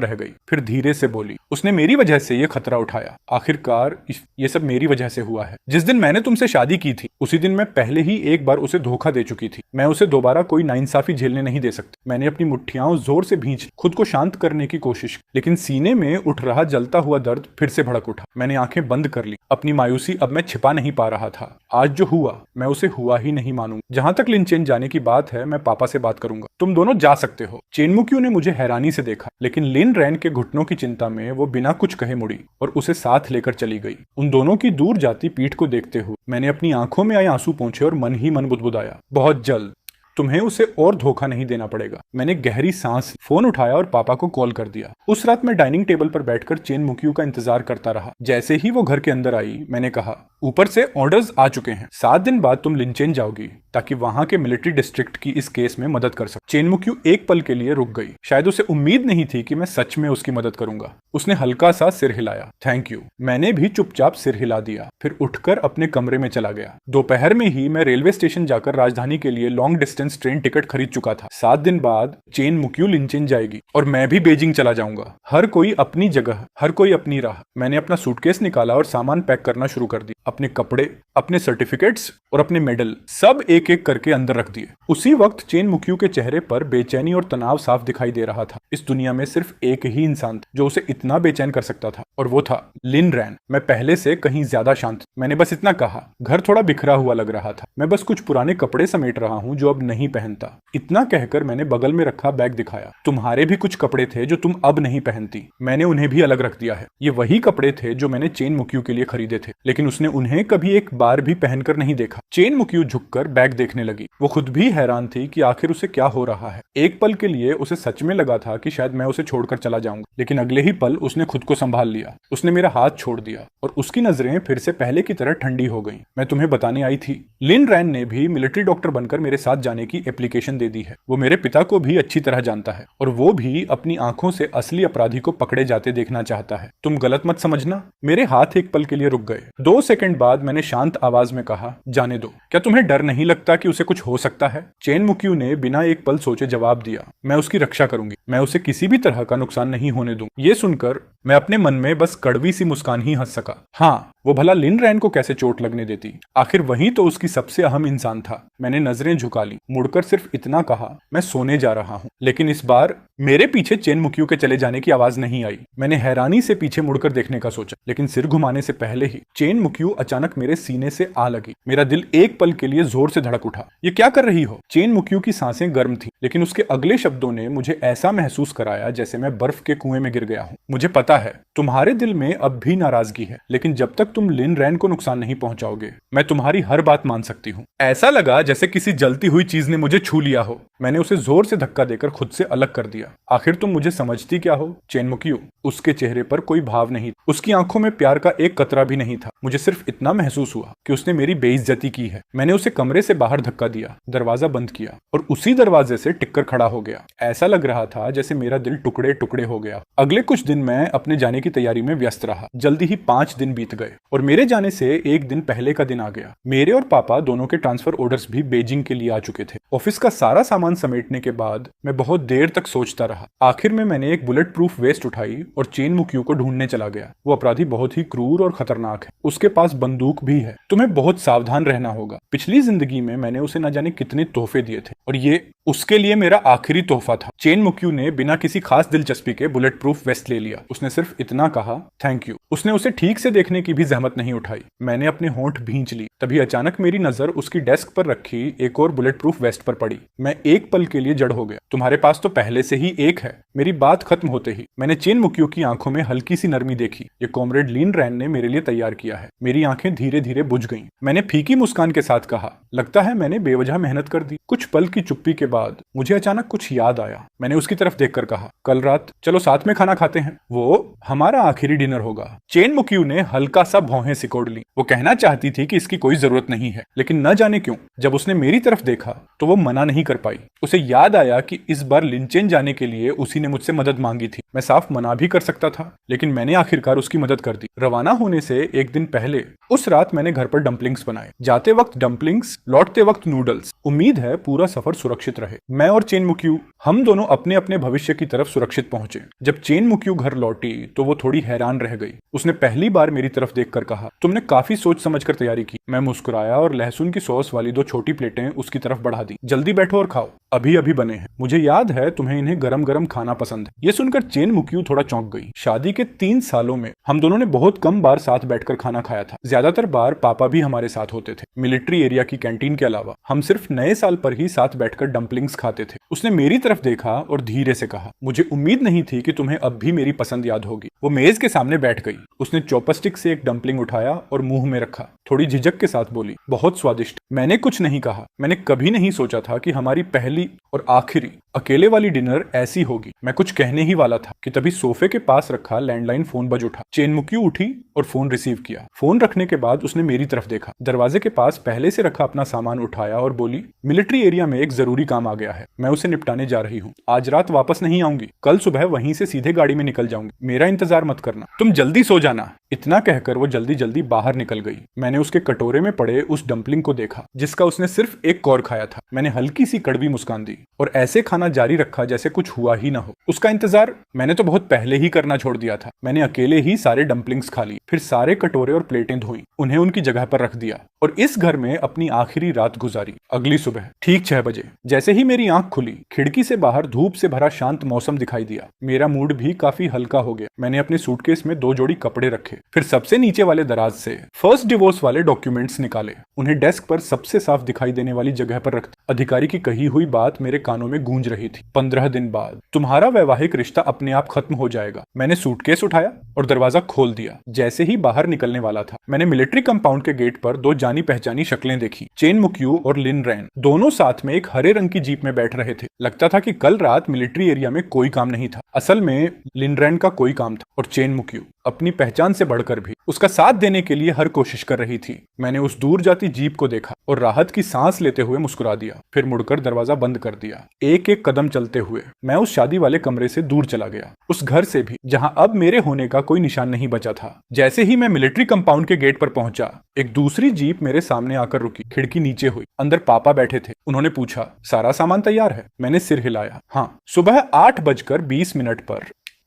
रह गई, फिर धीरे से बोली, उसने मेरी वजह से ये खतरा उठाया। आखिरकार ये सब मेरी वजह से हुआ है। जिस दिन मैंने तुमसे शादी की थी, उसी दिन मैं पहले ही एक बार उसे धोखा दे चुकी थी। मैं उसे दोबारा कोई नाइंसाफी झेलने नहीं दे सकती। मैंने अपनी मुट्ठियां जोर से भींच खुद को शांत करने की कोशिश, लेकिन सीने में उठ रहा जलता हुआ दर्द फिर से भड़क उठा। मैंने आंखें बंद कर ली। अपनी मायूसी अब मैं छिपा नहीं पा रहा था। आज जो हुआ, मैं उसे हुआ ही नहीं मानूंगा। जहां तक लिनचेन जाने की बात है, मैं पापा से बात करूंगा। तुम दोनों जा सकते हो। चेन मुक्यू ने मुझे हैरानी से देखा, लेकिन लिन रैन के घुटनों की चिंता में वो बिना कुछ कहे मुड़ी और उसे साथ लेकर चली गई। उन दोनों की दूर जाती पीठ को देखते हुए मैंने अपनी आंखों में आए आंसू पोंछे और मन ही मन बुदबुदाया, बहुत जल्द तुम्हें उसे और धोखा नहीं देना पड़ेगा। मैंने गहरी सांस, फोन उठाया और पापा को कॉल कर दिया। उस रात मैं डाइनिंग टेबल पर बैठकर चेन मुक्यू का इंतजार करता रहा। जैसे ही वो घर के अंदर आई, मैंने कहा, ऊपर से ऑर्डर्स आ चुके हैं। 7 दिन बाद तुम लिनचेन जाओगी ताकि वहां के मिलिट्री डिस्ट्रिक्ट की इस केस में मदद कर सके। चेन मुक्यू एक पल के लिए रुक गई। शायद उसे उम्मीद नहीं थी कि मैं सच में उसकी मदद करूंगा। उसने हल्का सा सिर हिलाया, थैंक यू। मैंने भी चुपचाप सिर हिला दिया, फिर उठकर अपने कमरे में चला गया। दोपहर में ही मैं रेलवे स्टेशन जाकर राजधानी के लिए लॉन्ग डिस्टेंस ट्रेन टिकट खरीद चुका था। 7 दिन बाद चेन मुक्यू लिनचेन जाएगी और मैं भी बीजिंग चला जाऊंगा। हर कोई अपनी जगह, हर कोई अपनी राह। मैंने अपना सूटकेस निकाला और सामान पैक करना शुरू कर दिया। अपने कपड़े, अपने सर्टिफिकेट्स और अपने मेडल सब एक एक करके अंदर रख दिए। उसी वक्त चेन मुक्यू के चेहरे पर बेचैनी और तनाव साफ दिखाई दे रहा था। इस दुनिया में सिर्फ एक ही इंसान था जो उसे इतना बेचैन कर सकता था, और वो था लिन रैन। मैं पहले से कहीं ज्यादा शांत। मैंने बस इतना कहा, घर थोड़ा बिखरा हुआ लग रहा था। मैं बस कुछ पुराने कपड़े समेट रहा हूँ जो अब नहीं पहनता। इतना कहकर मैंने बगल में रखा बैग दिखाया। तुम्हारे भी कुछ कपड़े थे जो तुम अब नहीं पहनती। मैंने उन्हें भी अलग रख दिया है। ये वही कपड़े थे जो मैंने चेन मुक्यू के लिए खरीदे थे, लेकिन उसने उन्हें कभी एक बार भी पहनकर नहीं देखा। चेन मुक्यू झुककर बैग देखने लगी। वो खुद भी हैरान थी कि आखिर उसे क्या हो रहा है। एक पल के लिए उसे सच में लगा था कि शायद मैं उसे छोड़कर चला जाऊंगा, लेकिन अगले ही पल उसने खुद को संभाल लिया। उसने मेरा हाथ छोड़ दिया और उसकी नजरें फिर से पहले की तरह ठंडी हो गईं। मैं तुम्हें बताने आई थी, लिन रैन ने भी मिलिट्री डॉक्टर बनकर मेरे साथ जाने की एप्लीकेशन दे दी है। वो मेरे पिता को भी अच्छी तरह जानता है और वो भी अपनी आंखों से असली अपराधी को पकड़े जाते देखना चाहता है। तुम गलत मत समझना। मेरे हाथ एक पल के लिए रुक गए। 2 सेकंड बाद मैंने शांत आवाज में कहा, जाने दो। क्या तुम्हें डर नहीं लगता कि उसे कुछ हो सकता है? चेन मुक्यू ने बिना एक पल सोचे जवाब दिया, मैं उसकी रक्षा करूंगी। मैं उसे किसी भी तरह का नुकसान नहीं होने दूं। ये सुनकर मैं अपने मन में बस कड़वी सी मुस्कान ही हंस सका। हाँ, वो भला लिन रैन को कैसे चोट लगने देती? आखिर वही तो उसकी सबसे अहम इंसान था। मैंने नजरें झुका ली, मुड़कर सिर्फ इतना कहा, मैं सोने जा रहा हूँ। लेकिन इस बार मेरे पीछे चेन मुक्यू के चले जाने की आवाज नहीं आई। मैंने हैरानी से पीछे मुड़कर देखने का सोचा, लेकिन सिर घुमाने से पहले ही चेन मुक्यू अचानक मेरे सीने से आ लगी। मेरा दिल एक पल के लिए जोर से धड़क उठा। ये क्या कर रही हो? चेन मुक्यू की सांसें गर्म थी, लेकिन उसके अगले शब्दों ने मुझे ऐसा महसूस कराया जैसे मैं बर्फ के कुएं में गिर गया हूँ। मुझे पता है तुम्हारे दिल में अब भी नाराजगी है, लेकिन जब तक तुम लिन रैन को नुकसान नहीं पहुंचाओगे, मैं तुम्हारी हर बात मान सकती हूँ। ऐसा लगा जैसे किसी जलती हुई चीज ने मुझे छू लिया हो। मैंने उसे जोर से धक्का देकर खुद से अलग कर दिया। आखिर तुम मुझे समझती क्या हो, चेन मुक्यू? उसके चेहरे पर कोई भाव नहीं, उसकी आंखों में प्यार का एक कतरा भी नहीं था। मुझे सिर्फ इतना महसूस हुआ कि उसने मेरी बेइज्जती की है। मैंने उसे कमरे से बाहर धक्का दिया, दरवाजा बंद किया और उसी दरवाजे से टिककर खड़ा हो गया। ऐसा लग रहा था जैसे मेरा दिल टुकड़े टुकड़े हो गया। अगले कुछ दिन मैं अपने जाने की तैयारी में व्यस्त रहा। जल्दी ही 5 दिन बीत गए और मेरे जाने से एक दिन पहले का दिन आ गया। मेरे और पापा दोनों के ट्रांसफर ऑर्डर्स भी बीजिंग के लिए आ चुके थे। ऑफिस का सारा सामान समेटने के बाद मैं बहुत देर तक सोचता रहा। आखिर में मैंने एक बुलेट प्रूफ वेस्ट उठाई और चेन मुक्यू को ढूंढने चला गया। वो अपराधी बहुत ही क्रूर और खतरनाक है। उसके पास बंदूक भी है। तुम्हें बहुत सावधान रहना होगा। पिछली जिंदगी में मैंने उसे न जाने कितने तोहफे दिए थे और ये उसके लिए मेरा आखिरी तोहफा था। चेन मुक्यू ने बिना किसी खास दिलचस्पी के बुलेट प्रूफ वेस्ट ले लिया। उसने सिर्फ इतना कहा, थैंक यू। उसने उसे ठीक से देखने की भी जहमत नहीं उठाई। मैंने अपने होंठ भींच ली। तभी अचानक मेरी नजर उसकी डेस्क पर रखी एक और बुलेट प्रूफ वेस्ट पर पड़ी। मैं एक पल के लिए जड़ हो गया। तुम्हारे पास तो पहले से ही एक है। मेरी बात खत्म होते ही मैंने चेन मुक्यू की आंखों में हल्की सी नरमी देखी। ये कॉमरेड लिन रैन ने मेरे लिए तैयार किया है। मेरी आंखें धीरे धीरे बुझ गईं। मैंने फीकी मुस्कान के साथ कहा, लगता है मैंने बेवजह मेहनत कर दी। कुछ पल की चुप्पी के बाद मुझे अचानक कुछ याद आया। मैंने उसकी तरफ देखकर कहा, कल रात चलो साथ में खाना खाते हैं। वो हमारा आखिरी डिनर होगा। चेन मुक्यू ने हल्का सा भौहें सिकोड़ ली। वो कहना चाहती थी कि इसकी कोई जरूरत नहीं है, लेकिन न जाने क्यों जब उसने मेरी तरफ देखा तो वो मना नहीं कर पाई। उसे याद आया कि इस बार लिंचेन जाने के लिए उसी ने मुझसे मदद मांगी थी। मैं साफ मना भी कर सकता था, लेकिन मैंने आखिरकार उसकी मदद कर दी। रवाना होने से एक दिन पहले उस रात मैंने घर पर डम्पलिंग्स बनाए। जाते वक्त डम्पलिंग्स, लौटते वक्त नूडल्स। उम्मीद है पूरा सफर सुरक्षित रहे। मैं और चेन मुक्यू हम दोनों अपने अपने भविष्य की तरफ सुरक्षित पहुंचे। जब चेन मुक्यू घर लौटी तो वो थोड़ी हैरान रह गई। उसने पहली बार मेरी तरफ देखकर कहा, तुमने काफी सोच समझकर तैयारी की। मैं मुस्कुराया और लहसुन की सॉस वाली 2 छोटी प्लेटें उसकी तरफ बढ़ा दी। जल्दी बैठो और खाओ, अभी अभी बने हैं। मुझे याद है तुम्हें इन्हें गरम गरम खाना पसंद है। ये सुनकर चेन मुक्यू थोड़ा चौंक गई। शादी के 3 सालों में हम दोनों ने बहुत कम बार साथ बैठकर खाना खाया था। ज्यादातर बार पापा भी हमारे साथ होते थे। मिलिट्री एरिया की कैंटीन के अलावा हम सिर्फ नए साल पर ही साथ बैठकर डम्पलिंग्स खाते थे। उसने मेरी तरफ देखा और धीरे से कहा, मुझे उम्मीद नहीं थी कि तुम्हें अब भी मेरी पसंद याद होगी। वो मेज के सामने बैठ गई। उसने चॉपस्टिक से एक डम्पलिंग उठाया और मुंह में रखा। थोड़ी झिझक के साथ बोली, बहुत स्वादिष्ट। मैंने कुछ नहीं कहा। मैंने कभी नहीं सोचा था कि हमारी पहली और आखिरी अकेले वाली डिनर ऐसी होगी। मैं कुछ कहने ही वाला था कि तभी सोफे के पास रखा लैंडलाइन फोन बज उठा। चेन मुक्यू उठी और फोन रिसीव किया। फोन रखने के बाद उसने मेरी तरफ देखा। दरवाजे के पास पहले से रखा अपना सामान उठाया और बोली, मिलिट्री एरिया में एक जरूरी काम आ गया है। मैं उसे निपटाने जा रही हूँ। आज रात वापस नहीं आऊंगी। कल सुबह वहीं से सीधे गाड़ी में निकल जाऊंगी। मेरा इंतजार मत करना। तुम जल्दी सो जाना। इतना कहकर वो जल्दी जल्दी बाहर निकल गई। मैंने उसके कटोरे में पड़े उस डम्पलिंग को देखा जिसका उसने सिर्फ एक कौर खाया था। मैंने हल्की सी कड़वी मुस्कान दी और ऐसे खाना जारी रखा जैसे कुछ हुआ ही ना हो। उसका इंतजार मैंने तो बहुत पहले ही करना छोड़ दिया था। मैंने अकेले ही सारे डम्पलिंग्स खा ली, फिर सारे कटोरे और प्लेटें धोई, उन्हें उनकी जगह पर रख दिया और इस घर में अपनी आखिरी रात गुजारी। अगली सुबह ठीक 6 बजे जैसे ही मेरी आंख खुली, खिड़की से बाहर धूप से भरा शांत मौसम दिखाई दिया। मेरा मूड भी काफी हल्का हो गया। मैंने अपने सूटकेस में 2 जोड़ी कपड़े रखे, फिर सबसे नीचे वाले दराज से फर्स्ट डिवोर्स वाले डॉक्यूमेंट्स निकाले, उन्हें डेस्क पर सबसे साफ दिखाई देने वाली जगह पर रखते। अधिकारी की कही हुई बात मेरे कानों में गूंज रही थी। 15 दिन बाद तुम्हारा वैवाहिक रिश्ता अपने आप खत्म हो जाएगा। मैंने सूटकेस उठाया और दरवाजा खोल दिया। जैसे ही बाहर निकलने वाला था, मैंने मिलिट्री कंपाउंड के गेट पर 2 जानी पहचानी शक्लें देखी। चेन मुक्यू और लिन रैन दोनों साथ में एक हरे रंग की जीप में बैठ रहे थे। लगता था कि कल रात मिलिट्री एरिया में कोई काम नहीं था। असल में लिन रैन का कोई काम था और चेन मुक्यू अपनी पहचान से बढ़कर भी उसका साथ देने के लिए हर कोशिश कर रही थी। मैंने उस दूर जाती जीप को देखा और राहत की सांस लेते हुए मुस्कुरा दिया, फिर मुड़कर दरवाजा बंद कर दिया। एक एक कदम चलते हुए मैं उस शादी वाले कमरे से दूर चला गया, उस घर से भी जहां अब मेरे होने का कोई निशान नहीं बचा था। जैसे ही मैं मिलिट्री कंपाउंड के गेट पर पहुंचा, एक दूसरी जीप मेरे सामने आकर रुकी। खिड़की नीचे हुई। अंदर पापा बैठे थे। उन्होंने पूछा, सारा सामान तैयार है? मैंने सिर हिलाया, हाँ। सुबह 8:20 पर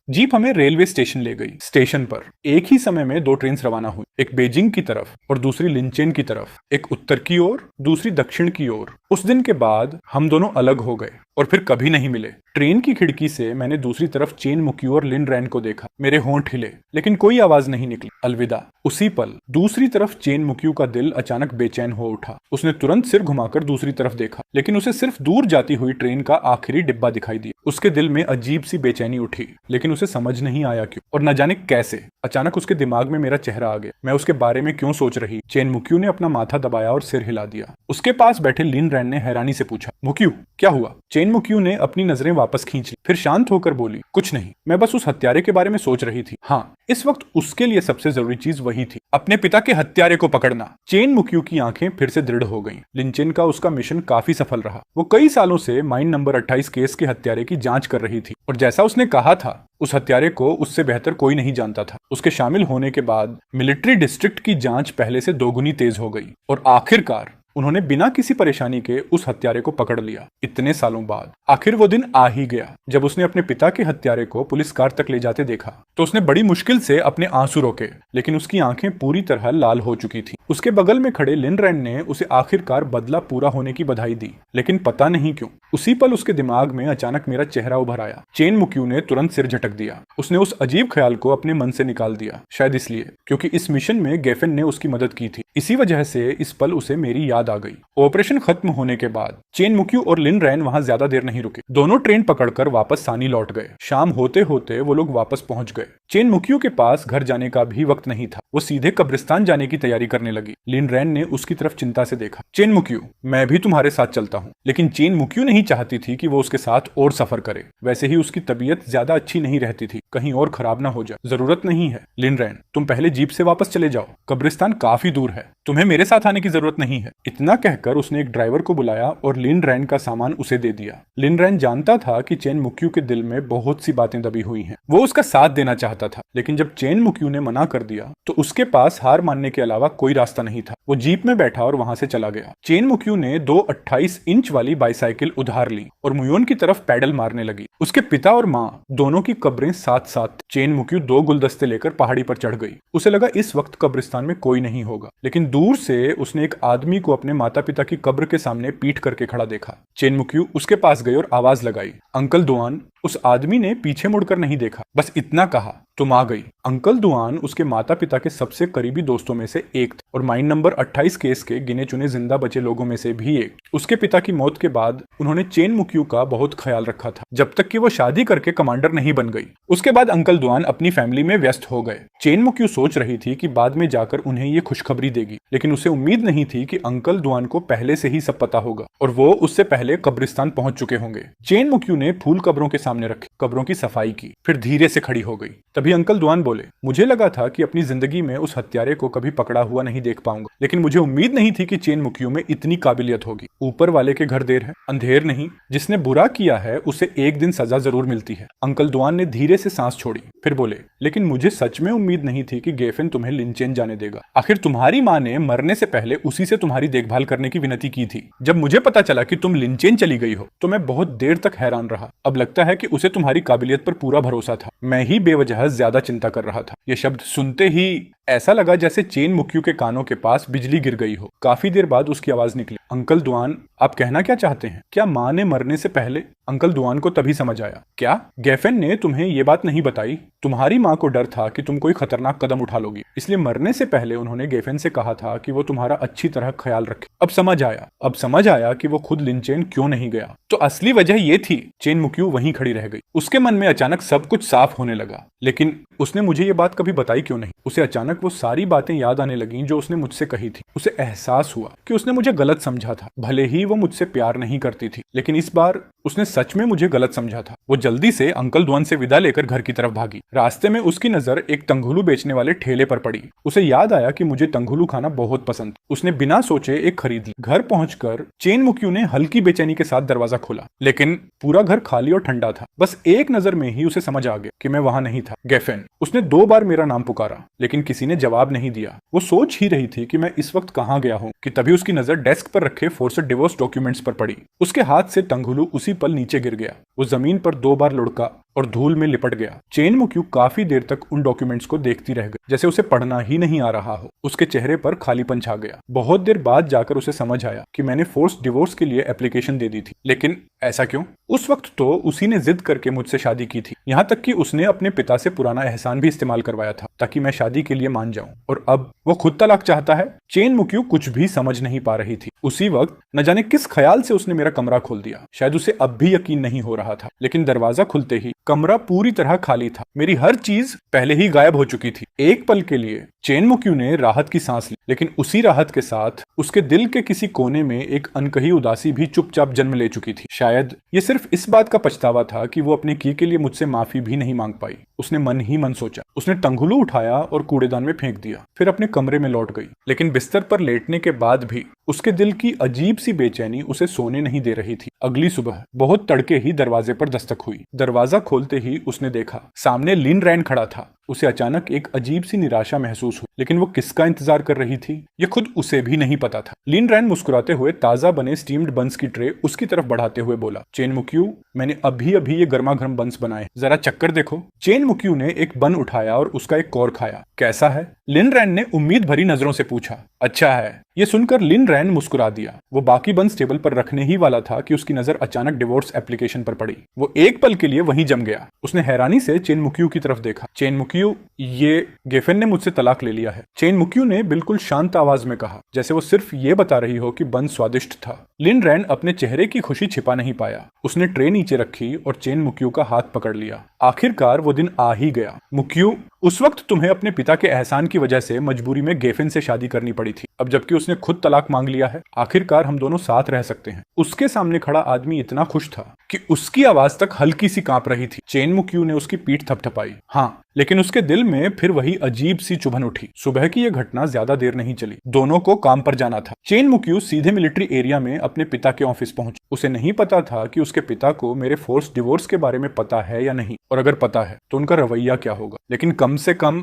जीप हमें रेलवे स्टेशन ले गई। स्टेशन पर एक ही समय में 2 ट्रेन रवाना हुई, एक बेजिंग की तरफ और दूसरी लिंचेन की तरफ। एक उत्तर की ओर, दूसरी दक्षिण की ओर। उस दिन के बाद हम दोनों अलग हो गए और फिर कभी नहीं मिले। ट्रेन की खिड़की से मैंने दूसरी तरफ चेन मुक्यू और लिन रैन को देखा। मेरे होंठ हिले, लेकिन कोई आवाज नहीं निकली। अलविदा। उसी पल दूसरी तरफ चेन मुक्यू का दिल अचानक बेचैन हो उठा। उसने तुरंत सिर घुमाकर दूसरी तरफ देखा, लेकिन उसे सिर्फ दूर जाती हुई ट्रेन का आखिरी डिब्बा दिखाई दिया। उसके दिल में अजीब सी बेचैनी उठी, लेकिन उसे समझ नहीं आया क्यों और न जाने कैसे अचानक उसके दिमाग में मेरा चेहरा आ गया। मैं उसके बारे में क्यों सोच रही? चेन मुक्यू ने अपना माथा दबाया और सिर हिला दिया। उसके पास बैठे लिन रैन ने हैरानी से पूछा, मुक्यू क्या हुआ? चेन मुक्यू ने अपनी नजरें वापस खींच ली, फिर शांत होकर बोली, कुछ नहीं, मैं बस उस हत्यारे के बारे में सोच रही थी। हाँ, इस वक्त उसके लिए सबसे जरूरी चीज वही थी, अपने पिता के हत्यारे को पकड़ना। चेन मुक्यू की आंखें फिर से दृढ़ हो गईं। लिंचेन का उसका मिशन काफी सफल रहा। वो कई सालों से माइन नंबर 28 केस के हत्यारे की जांच कर रही थी और जैसा उसने कहा था, उस हत्यारे को उससे बेहतर कोई नहीं जानता था। उसके शामिल होने के बाद मिलिट्री डिस्ट्रिक्ट की जांच पहले से 2 गुनी तेज हो गई और आखिरकार उन्होंने बिना किसी परेशानी के उस हत्यारे को पकड़ लिया। इतने सालों बाद आखिर वो दिन आ ही गया जब उसने अपने पिता के हत्यारे को पुलिस कार तक ले जाते देखा तो उसने बड़ी मुश्किल से अपने आंसू रोके, लेकिन उसकी आंखें पूरी तरह लाल हो चुकी थी। उसके बगल में खड़े लिन रैन ने उसे आखिरकार बदला पूरा होने की बधाई दी, लेकिन पता नहीं क्यों उसी पल उसके दिमाग में अचानक मेरा चेहरा उभर आया। चेन मुक्यू ने तुरंत सिर झटक दिया। उसने उस अजीब ख्याल को अपने मन से निकाल दिया, शायद इसलिए क्योंकि इस मिशन में गेफिन ने उसकी मदद की थी। इसी वजह से इस पल उसे मेरी याद आ गई। ऑपरेशन खत्म होने के बाद चेन मुक्यू और लिन रैन वहां ज्यादा देर नहीं रुके। दोनों ट्रेन पकड़कर वापस सानी लौट गए। शाम होते होते वो लोग वापस पहुंच गए। चेन मुक्यू के पास घर जाने का भी वक्त नहीं था। वो सीधे कब्रिस्तान जाने की तैयारी करने लगी। लिन रैन ने उसकी तरफ चिंता से देखा। चेन मुक्यू, मैं भी तुम्हारे साथ चलता हूँ। लेकिन चेन मुक्यू नहीं चाहती थी कि वो उसके साथ और सफर करे। वैसे ही उसकी तबीयत ज्यादा अच्छी नहीं रहती थी, कहीं और खराब ना हो जाए। जरूरत नहीं है लिन रैन, तुम पहले जीप से वापस चले जाओ। कब्रिस्तान काफी दूर है, तुम्हें मेरे साथ आने की जरूरत नहीं है। इतना कहकर उसने एक ड्राइवर को बुलाया और लिन रैन का सामान उसे दे दिया। लिन रैन जानता था कि चेन मुक्यू के दिल में बहुत सी बातें दबी हुई हैं। वो उसका साथ देना चाहता था, लेकिन जब चेन मुक्यू ने मना कर दिया तो उसके पास हार मानने के अलावा कोई रास्ता नहीं था। वो जीप में बैठा और वहां से चला गया। चेन मुक्यू ने 2 28 इंच वाली बाईसाइकिल उधार ली और मुयोन की तरफ पैडल मारने लगी। उसके पिता और माँ दोनों की कब्रें साथ साथ। चेन मुक्यू 2 गुलदस्ते लेकर पहाड़ी पर चढ़ गई। उसे लगा इस वक्त कब्रिस्तान में कोई नहीं होगा, लेकिन दूर से उसने एक आदमी को अपने माता पिता की कब्र के सामने पीठ करके खड़ा देखा। चेन मुक्यू उसके पास गई और आवाज लगाई, अंकल दुआन। उस आदमी ने पीछे मुड़कर नहीं देखा, बस इतना कहा, तुम आ गई। अंकल दुआन उसके माता पिता के सबसे करीबी दोस्तों में से एक थे और माइन नंबर 28 केस के गिने चुने जिंदा बचे लोगों में से भी एक। उसके पिता की मौत के बाद उन्होंने चेन मुक्यू का बहुत ख्याल रखा था, जब तक कि वो शादी करके कमांडर नहीं बन गई। उसके बाद अंकल दुआन अपनी फैमिली में व्यस्त हो गए। चेन मुक्यू सोच रही थी कि बाद में जाकर उन्हें ये खुशखबरी देगी, लेकिन उसे उम्मीद नहीं थी कि अंकल दुआन को पहले से ही सब पता होगा और वो उससे पहले कब्रिस्तान पहुंच चुके होंगे। चेन मुक्यू ने फूल कब्रों के सामने रखे, कब्रों की सफाई की, फिर धीरे से खड़ी हो गई। तभी अंकल दुआन बोले, मुझे लगा था कि अपनी जिंदगी में उस हत्यारे को कभी पकड़ा हुआ नहीं देख पाऊंगा, लेकिन मुझे उम्मीद नहीं थी कि चेन मुक्यू में इतनी काबिलियत होगी। ऊपर वाले के घर देर है, अंधेर नहीं। जिसने बुरा किया है उसे एक दिन सजा जरूर मिलती है। अंकल दुआन ने धीरे से सांस छोड़ी, फिर बोले, लेकिन मुझे सच में उम्मीद नहीं थी कि गेफिन तुम्हें लिंचेन जाने देगा। आखिर तुम्हारी माँ ने मरने से पहले उसी से तुम्हारी देखभाल करने की विनती की थी। जब मुझे पता चला कि तुम लिंचेन चली गई हो तो मैं बहुत देर तक हैरान रहा। अब लगता है कि उसे तुम्हारी काबिलियत पर पूरा भरोसा था। मैं ही बेवजह ज्यादा चिंता कर रहा था। ये शब्द सुनते ही ऐसा लगा जैसे चेन मुक्यू के कान कानों के पास बिजली गिर गई हो। काफी देर बाद उसकी आवाज निकली, अंकल दुआन, आप कहना क्या चाहते हैं? क्या माँ ने मरने से पहले? अंकल दुआन को तभी समझ आया, क्या गेफेन ने तुम्हें ये बात नहीं बताई? तुम्हारी माँ को डर था कि तुम कोई खतरनाक कदम उठा लोगी, इसलिए मरने से पहले उन्होंने गेफेन से कहा था कि वो तुम्हारा अच्छी तरह ख्याल रखे। अब समझ आया कि वो खुद लिनचेन क्यों नहीं गया। तो असली वजह ये थी। चेन मुक्यू वहीं खड़ी रह गई। उसके मन में अचानक सब कुछ साफ होने लगा। लेकिन उसने मुझे ये बात कभी बताई क्यों नहीं? उसे अचानक वो सारी बातें याद आने लगीं जो उसने मुझसे कही थी। उसे एहसास हुआ कि उसने मुझे गलत समझा था। भले ही वो मुझसे प्यार नहीं करती थी, लेकिन इस बार उसने सच में मुझे गलत समझा था। वो जल्दी से अंकल दुआन से विदा लेकर घर की तरफ भागी। रास्ते में उसकी नजर एक तंगुलू बेचने वाले ठेले पर पड़ी। उसे याद आया कि मुझे तंगुलू खाना बहुत पसंद। उसने बिना सोचे एक खरीद ली। घर पहुंचकर चेन मुक्यू ने हल्की बेचैनी के साथ दरवाजा खोला, लेकिन पूरा घर खाली और ठंडा था। बस एक नजर में ही उसे समझ आ गया कि मैं वहां नहीं था। गेफेन। उसने 2 बार मेरा नाम पुकारा, लेकिन किसी ने जवाब नहीं दिया। वो सोच ही रही थी कि मैं इस वक्त कहां गया हूं कि तभी उसकी नजर डेस्क पर रखे फोर्स्ड डिवोर्स डॉक्यूमेंट्स पर पड़ी। उसके हाथ से तंगुलू उसी पल नीचे गिर गया। वो जमीन पर 2 बार लुढ़का और धूल में लिपट गया। चेन मुक्यू काफी देर तक उन डॉक्यूमेंट्स को देखती रह गई, जैसे उसे पढ़ना ही नहीं आ रहा हो। उसके चेहरे पर खालीपन छा गया। बहुत देर बाद जाकर उसे समझ आया कि मैंने फोर्स्ड डिवोर्स के लिए एप्लीकेशन दे दी थी। लेकिन ऐसा क्यों? उस वक्त तो उसी ने जिद करके मुझसे शादी की थी। यहाँ तक कि उसने अपने पिता से पुराना एहसान भी इस्तेमाल करवाया था ताकि मैं शादी के लिए मान जाऊं। और अब वो खुद तलाक चाहता है। चेन मुक्यू कुछ भी समझ नहीं पा रही थी। उसी वक्त न जाने किस ख्याल से उसने मेरा कमरा खोल दिया। शायद उसे अब भी यकीन नहीं हो रहा था, लेकिन दरवाजा खुलते ही कमरा पूरी तरह खाली था। मेरी हर चीज पहले ही गायब हो चुकी थी। एक पल के लिए चेन मुक्यू ने राहत की सांस ली, लेकिन उसी राहत के साथ उसके दिल के किसी कोने में एक अनकही उदासी भी चुपचाप जन्म ले चुकी थी। शायद ये सिर्फ इस बात का पछतावा था कि वो अपने की के लिए मुझसे माफी भी नहीं मांग पाई। उसने मन ही मन सोचा। उसने तंगुलू उठाया और कूड़ेदान में फेंक दिया, फिर अपने कमरे में लौट गई। लेकिन बिस्तर पर लेटने के बाद भी उसके दिल की अजीब सी बेचैनी उसे सोने नहीं दे रही थी। अगली सुबह बहुत तड़के ही दरवाजे पर दस्तक हुई। दरवाजा खोलते ही उसने देखा सामने लिन रैन खड़ा था। उसे अचानक एक अजीब सी निराशा महसूस हुई, लेकिन वो किसका इंतजार कर रही थी ये खुद उसे भी नहीं पता था। लिन रैन मुस्कुराते हुए ताजा बने स्टीम्ड बंस की ट्रे उसकी तरफ बढ़ाते हुए बोला, चेन मुक्यू, मैंने अभी अभी ये गर्मा गर्म बंस बनाए, जरा चक्कर देखो। चेन मुक्यू ने एक बन उठाया और उसका एक कौर खाया। कैसा है? लिन रैन ने उम्मीद भरी नजरों से पूछा। अच्छा है। ये सुनकर लिन रैन मुस्कुरा दिया। वो बाकी बंस टेबल पर रखने ही वाला था कि उसकी नजर अचानक डिवोर्स एप्लीकेशन पर पड़ी। वो एक पल के लिए वहीं जम गया। उसने हैरानी से चेन मुक्यू की तरफ देखा। चेन मुक्यू, ये गेफेन ने मुझसे तलाक ले लिया है। चेन मुक्यू ने बिल्कुल शांत आवाज में कहा, जैसे वो सिर्फ ये बता रही हो कि बंस स्वादिष्ट था। लिन रैन अपने चेहरे की खुशी छिपा नहीं पाया। उसने ट्रे नीचे रखी और चेन मुक्यू का हाथ पकड़ लिया। आखिरकार वो दिन आ ही गया। मुक्यू, उस वक्त तुम्हें अपने पिता के एहसान की वजह से मजबूरी में गेफेन से शादी करनी पड़ी थी। अब जबकि उसने खुद तलाक मांग लिया है, आखिरकार हम दोनों साथ रह सकते हैं। उसके सामने खड़ा आदमी इतना खुश था कि उसकी आवाज तक हल्की सी कांप रही थी। चेन मुक्यू ने उसकी पीठ थपथपाई। हाँ, लेकिन उसके दिल में फिर वही अजीब सी चुभन उठी। सुबह की यह घटना ज्यादा देर नहीं चली। दोनों को काम पर जाना था। चेन मुक्यू सीधे मिलिट्री एरिया में अपने पिता के ऑफिस पहुंची। उसे नहीं पता था कि उसके पिता को मेरे फोर्स डिवोर्स के बारे में पता है या नहीं, और अगर पता है तो उनका रवैया क्या होगा। लेकिन कम से कम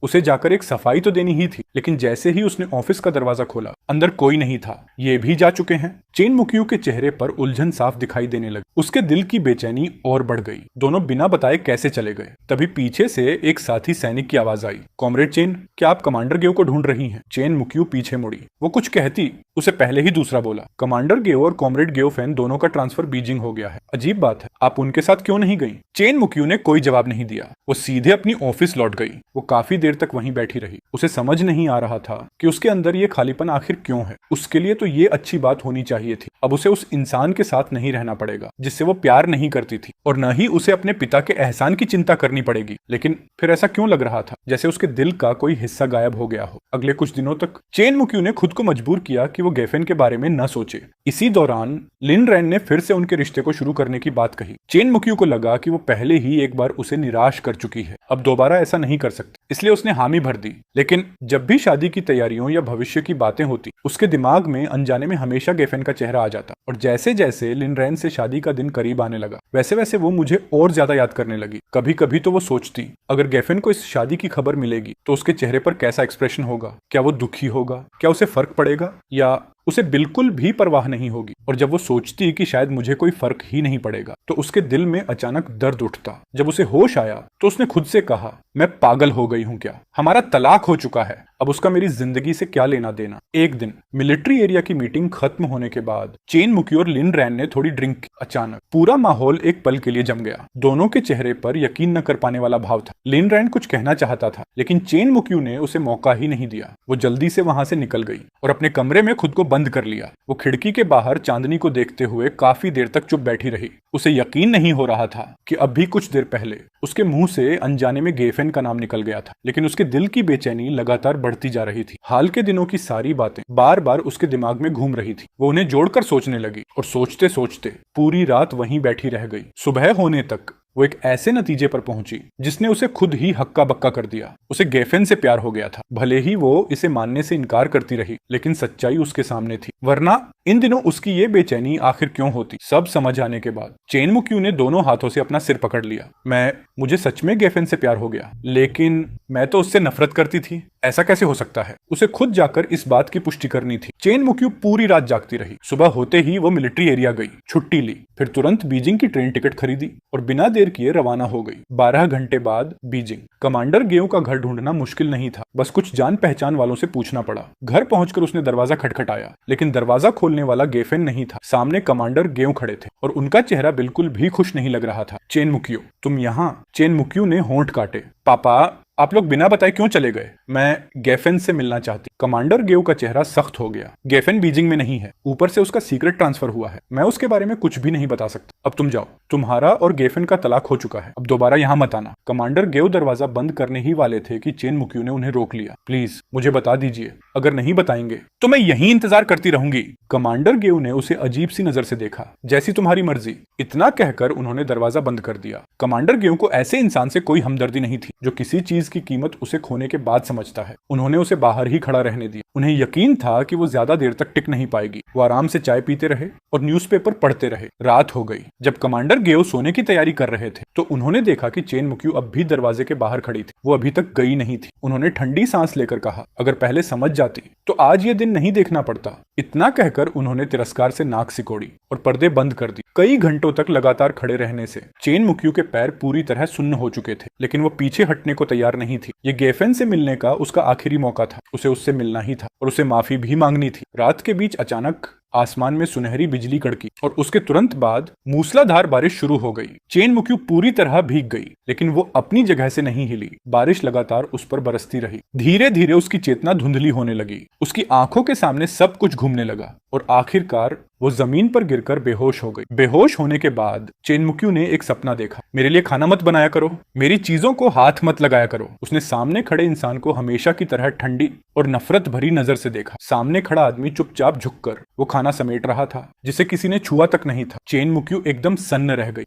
उसे जाकर एक सफाई तो देनी ही थी। लेकिन जैसे ही उसने ऑफिस का दरवाजा खोला, अंदर कोई नहीं था। ये भी जा चुके हैं। चेन मुक्यू के चेहरे पर उलझन साफ दिखाई देने लगी। उसके दिल की बेचैनी और बढ़ गई। दोनों बिना बताए कैसे चले गए। तभी पीछे से एक साथी सैनिक की आवाज आई, कॉमरेड चेन, क्या आप कमांडर गेव को ढूंढ रही हैं? चेन मुक्यू पीछे मुड़ी। वो कुछ कहती, उसे पहले ही दूसरा बोला, कमांडर गेव और कॉमरेड गेव फैन दोनों का ट्रांसफर बीजिंग हो गया है। अजीब बात है, आप उनके साथ क्यों नहीं गई? चेन मुक्यू ने कोई जवाब नहीं दिया। वो सीधे अपनी ऑफिस लौट गई। वो काफी देर तक वहीं बैठी रही। उसे समझ नहीं आ रहा था कि उसके अंदर ये खालीपन आखिर क्यों है। उसके लिए तो ये अच्छी बात होनी चाहिए थी। अब उसे उस इंसान के साथ नहीं रहना पड़ेगा जिससे वो प्यार नहीं करती थी, और न ही उसे अपने पिता के एहसान की चिंता करनी पड़ेगी। लेकिन फिर ऐसा क्यों लग रहा था जैसे उसके दिल का कोई हिस्सा गायब हो गया हो। अगले कुछ दिनों तक चेन मुक्यू ने खुद को मजबूर किया कि वो गेफेन के बारे में न सोचे। इसी दौरान लिन रैन ने फिर से उनके रिश्ते को शुरू करने की बात कही। चेन मुक्यू को लगा कि वो पहले ही एक बार उसे निराश कर चुकी है, अब दोबारा ऐसा नहीं कर सकती, इसलिए उसने हामी भर दी। लेकिन जब भी शादी की तैयारियों या भविष्य की बातें होती, उसके दिमाग में अनजाने में हमेशा गेफेन का चेहरा आ जाता। और जैसे जैसे लिन रैन से शादी का दिन करीब आने लगा, वैसे वैसे वो मुझे और ज्यादा याद करने लगी। कभी कभी तो वो सोचती, अगर गेफेन को इस शादी की खबर मिलेगी तो उसके चेहरे पर कैसा एक्सप्रेशन होगा। क्या वो दुखी होगा? क्या उसे फर्क पड़ेगा? या उसे बिल्कुल भी परवाह नहीं होगी। और जब वो सोचती कि शायद मुझे कोई फर्क ही नहीं पड़ेगा, तो उसके दिल में अचानक दर्द उठता। जब उसे होश आया तो उसने खुद से कहा, मैं पागल हो गई हूं क्या? हमारा तलाक हो चुका है, अब उसका मेरी जिंदगी से क्या लेना देना। एक दिन मिलिट्री एरिया की मीटिंग खत्म होने के बाद चेन मुकी और लिन रैन ने थोड़ी ड्रिंक की। अचानक पूरा माहौल एक पल के लिए जम गया। दोनों के चेहरे पर यकीन न कर पाने वाला भाव था। लिन रैन कुछ कहना चाहता था, लेकिन चेन मुक्यू ने उसे मौका ही नहीं दिया। वो जल्दी से वहां से निकल गई और अपने कमरे में खुद को बंद कर लिया। वो खिड़की के बाहर चांदनी को देखते हुए काफी देर तक चुप बैठी रही। उसे यकीन नहीं हो रहा था कि अभी कुछ देर पहले उसके मुंह से अनजाने में गेफेन का नाम निकल गया था, लेकिन उसके दिल की बेचैनी लगातार बढ़ती जा रही थी। हाल के दिनों की सारी बातें बार बार उसके दिमाग में घूम रही थी। वो उन्हें जोड़कर सोचने लगी और सोचते सोचते पूरी रात वहीं बैठी रह गई। सुबह होने तक वो एक ऐसे नतीजे पर पहुंची जिसने उसे खुद ही हक्का बक्का कर दिया। उसे गेफेन से प्यार हो गया था। भले ही वो इसे मानने से इनकार करती रही, लेकिन सच्चाई उसके सामने थी। वरना इन दिनों उसकी ये बेचैनी आखिर क्यों होती? सब समझ आने के बाद चेन मुक्यू ने दोनों हाथों से अपना सिर पकड़ लिया। मुझे सच में गेफेन से प्यार हो गया, लेकिन मैं तो उससे नफरत करती थी। ऐसा कैसे हो सकता है? उसे खुद जाकर इस बात की पुष्टि करनी थी। चेन मुक्यू पूरी रात जागती रही। सुबह होते ही वो मिलिट्री एरिया गई, छुट्टी ली, फिर तुरंत बीजिंग की ट्रेन टिकट खरीदी और बिना देर किए रवाना हो गई। 12 घंटे बाद बीजिंग। कमांडर गेव का घर ढूंढना मुश्किल नहीं था, बस कुछ जान पहचान वालों से पूछना पड़ा। घर पहुंचकर उसने दरवाजा खटखटाया, लेकिन दरवाजा खोलने वाला गेफेन नहीं था। सामने कमांडर गेव खड़े थे और उनका चेहरा बिल्कुल भी खुश नहीं लग रहा था। चेन मुक्यू, तुम यहाँ? चेन मुक्यू ने होंठ काटे। पापा, आप लोग बिना बताए क्यों चले गए? मैं गेफेन से मिलना चाहती। कमांडर गेव का चेहरा सख्त हो गया। गेफेन बीजिंग में नहीं है, ऊपर से उसका सीक्रेट ट्रांसफर हुआ है। मैं उसके बारे में कुछ भी नहीं बता सकता। अब तुम जाओ, तुम्हारा और गेफेन का तलाक हो चुका है। अब दोबारा यहाँ मत आना। कमांडर गेव दरवाजा बंद करने ही वाले थे कि चेन मुक्यू ने उन्हें रोक लिया। प्लीज मुझे बता दीजिए, अगर नहीं बताएंगे तो मैं यहीं इंतजार करती रहूंगी। कमांडर गेव ने उसे अजीब सी नजर से देखा। जैसी तुम्हारी मर्जी। इतना कहकर उन्होंने दरवाजा बंद कर दिया। कमांडर गेव को ऐसे इंसान से कोई हमदर्दी नहीं थी जो किसी चीज की कीमत उसे खोने के बाद समझता है। उन्होंने उसे बाहर ही खड़ा रहने दिया। उन्हें यकीन था कि वो ज्यादा देर तक टिक नहीं पाएगी। वो आराम से चाय पीते रहे और न्यूज़पेपर पढ़ते रहे। रात हो गई। जब कमांडर गेव सोने की तैयारी कर रहे थे तो उन्होंने देखा कि चेन मुक्यू अब भी दरवाजे के बाहर खड़ी थी। वो अभी तक गई नहीं थी। उन्होंने ठंडी सांस लेकर कहा, अगर पहले समझ जाती तो आज ये दिन नहीं देखना पड़ता। इतना कहकर उन्होंने तिरस्कार से नाक सिकोड़ी और पर्दे बंद कर दी। कई घंटों तक लगातार खड़े रहने से चेन मुक्यू के पैर पूरी तरह सुन्न हो चुके थे, लेकिन वो पीछे हटने को तैयार नहीं थी। ये गेफेन से मिलने का उसका आखिरी मौका था। उसे उससे मिलना ही था और उसे माफी भी मांगनी थी। रात के बीच अचानक आसमान में सुनहरी बिजली कड़की और उसके तुरंत बाद मूसलाधार बारिश शुरू हो गई। चेन मुक्यू पूरी तरह भीग गई, लेकिन वो अपनी जगह से नहीं हिली। बारिश लगातार उस पर बरसती रही। धीरे धीरे उसकी चेतना धुंधली होने लगी। उसकी आंखों के सामने सब कुछ घूमने लगा और आखिरकार वो जमीन पर गिरकर बेहोश हो गई। बेहोश होने के बाद चेन मुक्यू ने एक सपना देखा। मेरे लिए खाना मत बनाया करो, मेरी चीजों को हाथ मत लगाया करो। उसने सामने खड़े इंसान को हमेशा की तरह ठंडी और नफरत भरी नजर से देखा। सामने खड़ा आदमी चुपचाप झुककर वो खाना समेट रहा था, जिसे किसी ने छुआ तक नहीं था। चेन मुक्यू एकदम सन्न रह गई।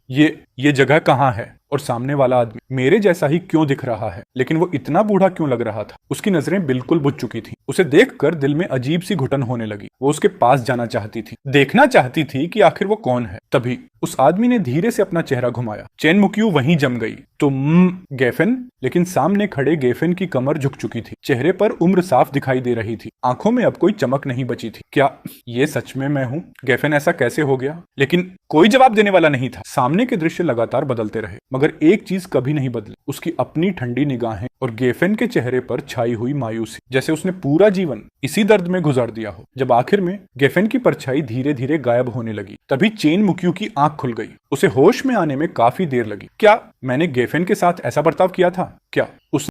ये जगह कहाँ है? और सामने वाला आदमी मेरे जैसा ही क्यों दिख रहा है? लेकिन वो इतना बूढ़ा क्यों लग रहा था? उसकी नजरें बिल्कुल बुझ चुकी थी। उसे देखकर दिल में अजीब सी घुटन होने लगी। वो उसके पास जाना चाहती थी, देखना चाहती थी कि आखिर वो कौन है। तभी उस आदमी ने धीरे से अपना चेहरा घुमाया। चेन मुक्यू वहीं जम गई। तुम गेफेन? लेकिन सामने खड़े गेफेन की कमर झुक चुकी थी। चेहरे पर उम्र साफ दिखाई दे रही थी। आंखों में अब कोई चमक नहीं बची थी। क्या ये सच में मैं हूँ? गेफेन, ऐसा कैसे हो गया? लेकिन कोई जवाब देने वाला नहीं था। सामने के दृश्य लगातार बदलते रहे, मगर एक चीज कभी नहीं बदली, उसकी अपनी ठंडी निगाहें और गेफेन के चेहरे पर छाई हुई मायूसी, जैसे उसने पूरा जीवन इसी दर्द में गुजार दिया हो। जब आखिर में गेफेन की परछाई धीरे धीरे गायब होने लगी, तभी चेन मुक्यू की आंख खुल गई। उसे होश में आने में काफी देर लगी। क्या मैंने गेफेन के साथ ऐसा बर्ताव किया था? क्या उस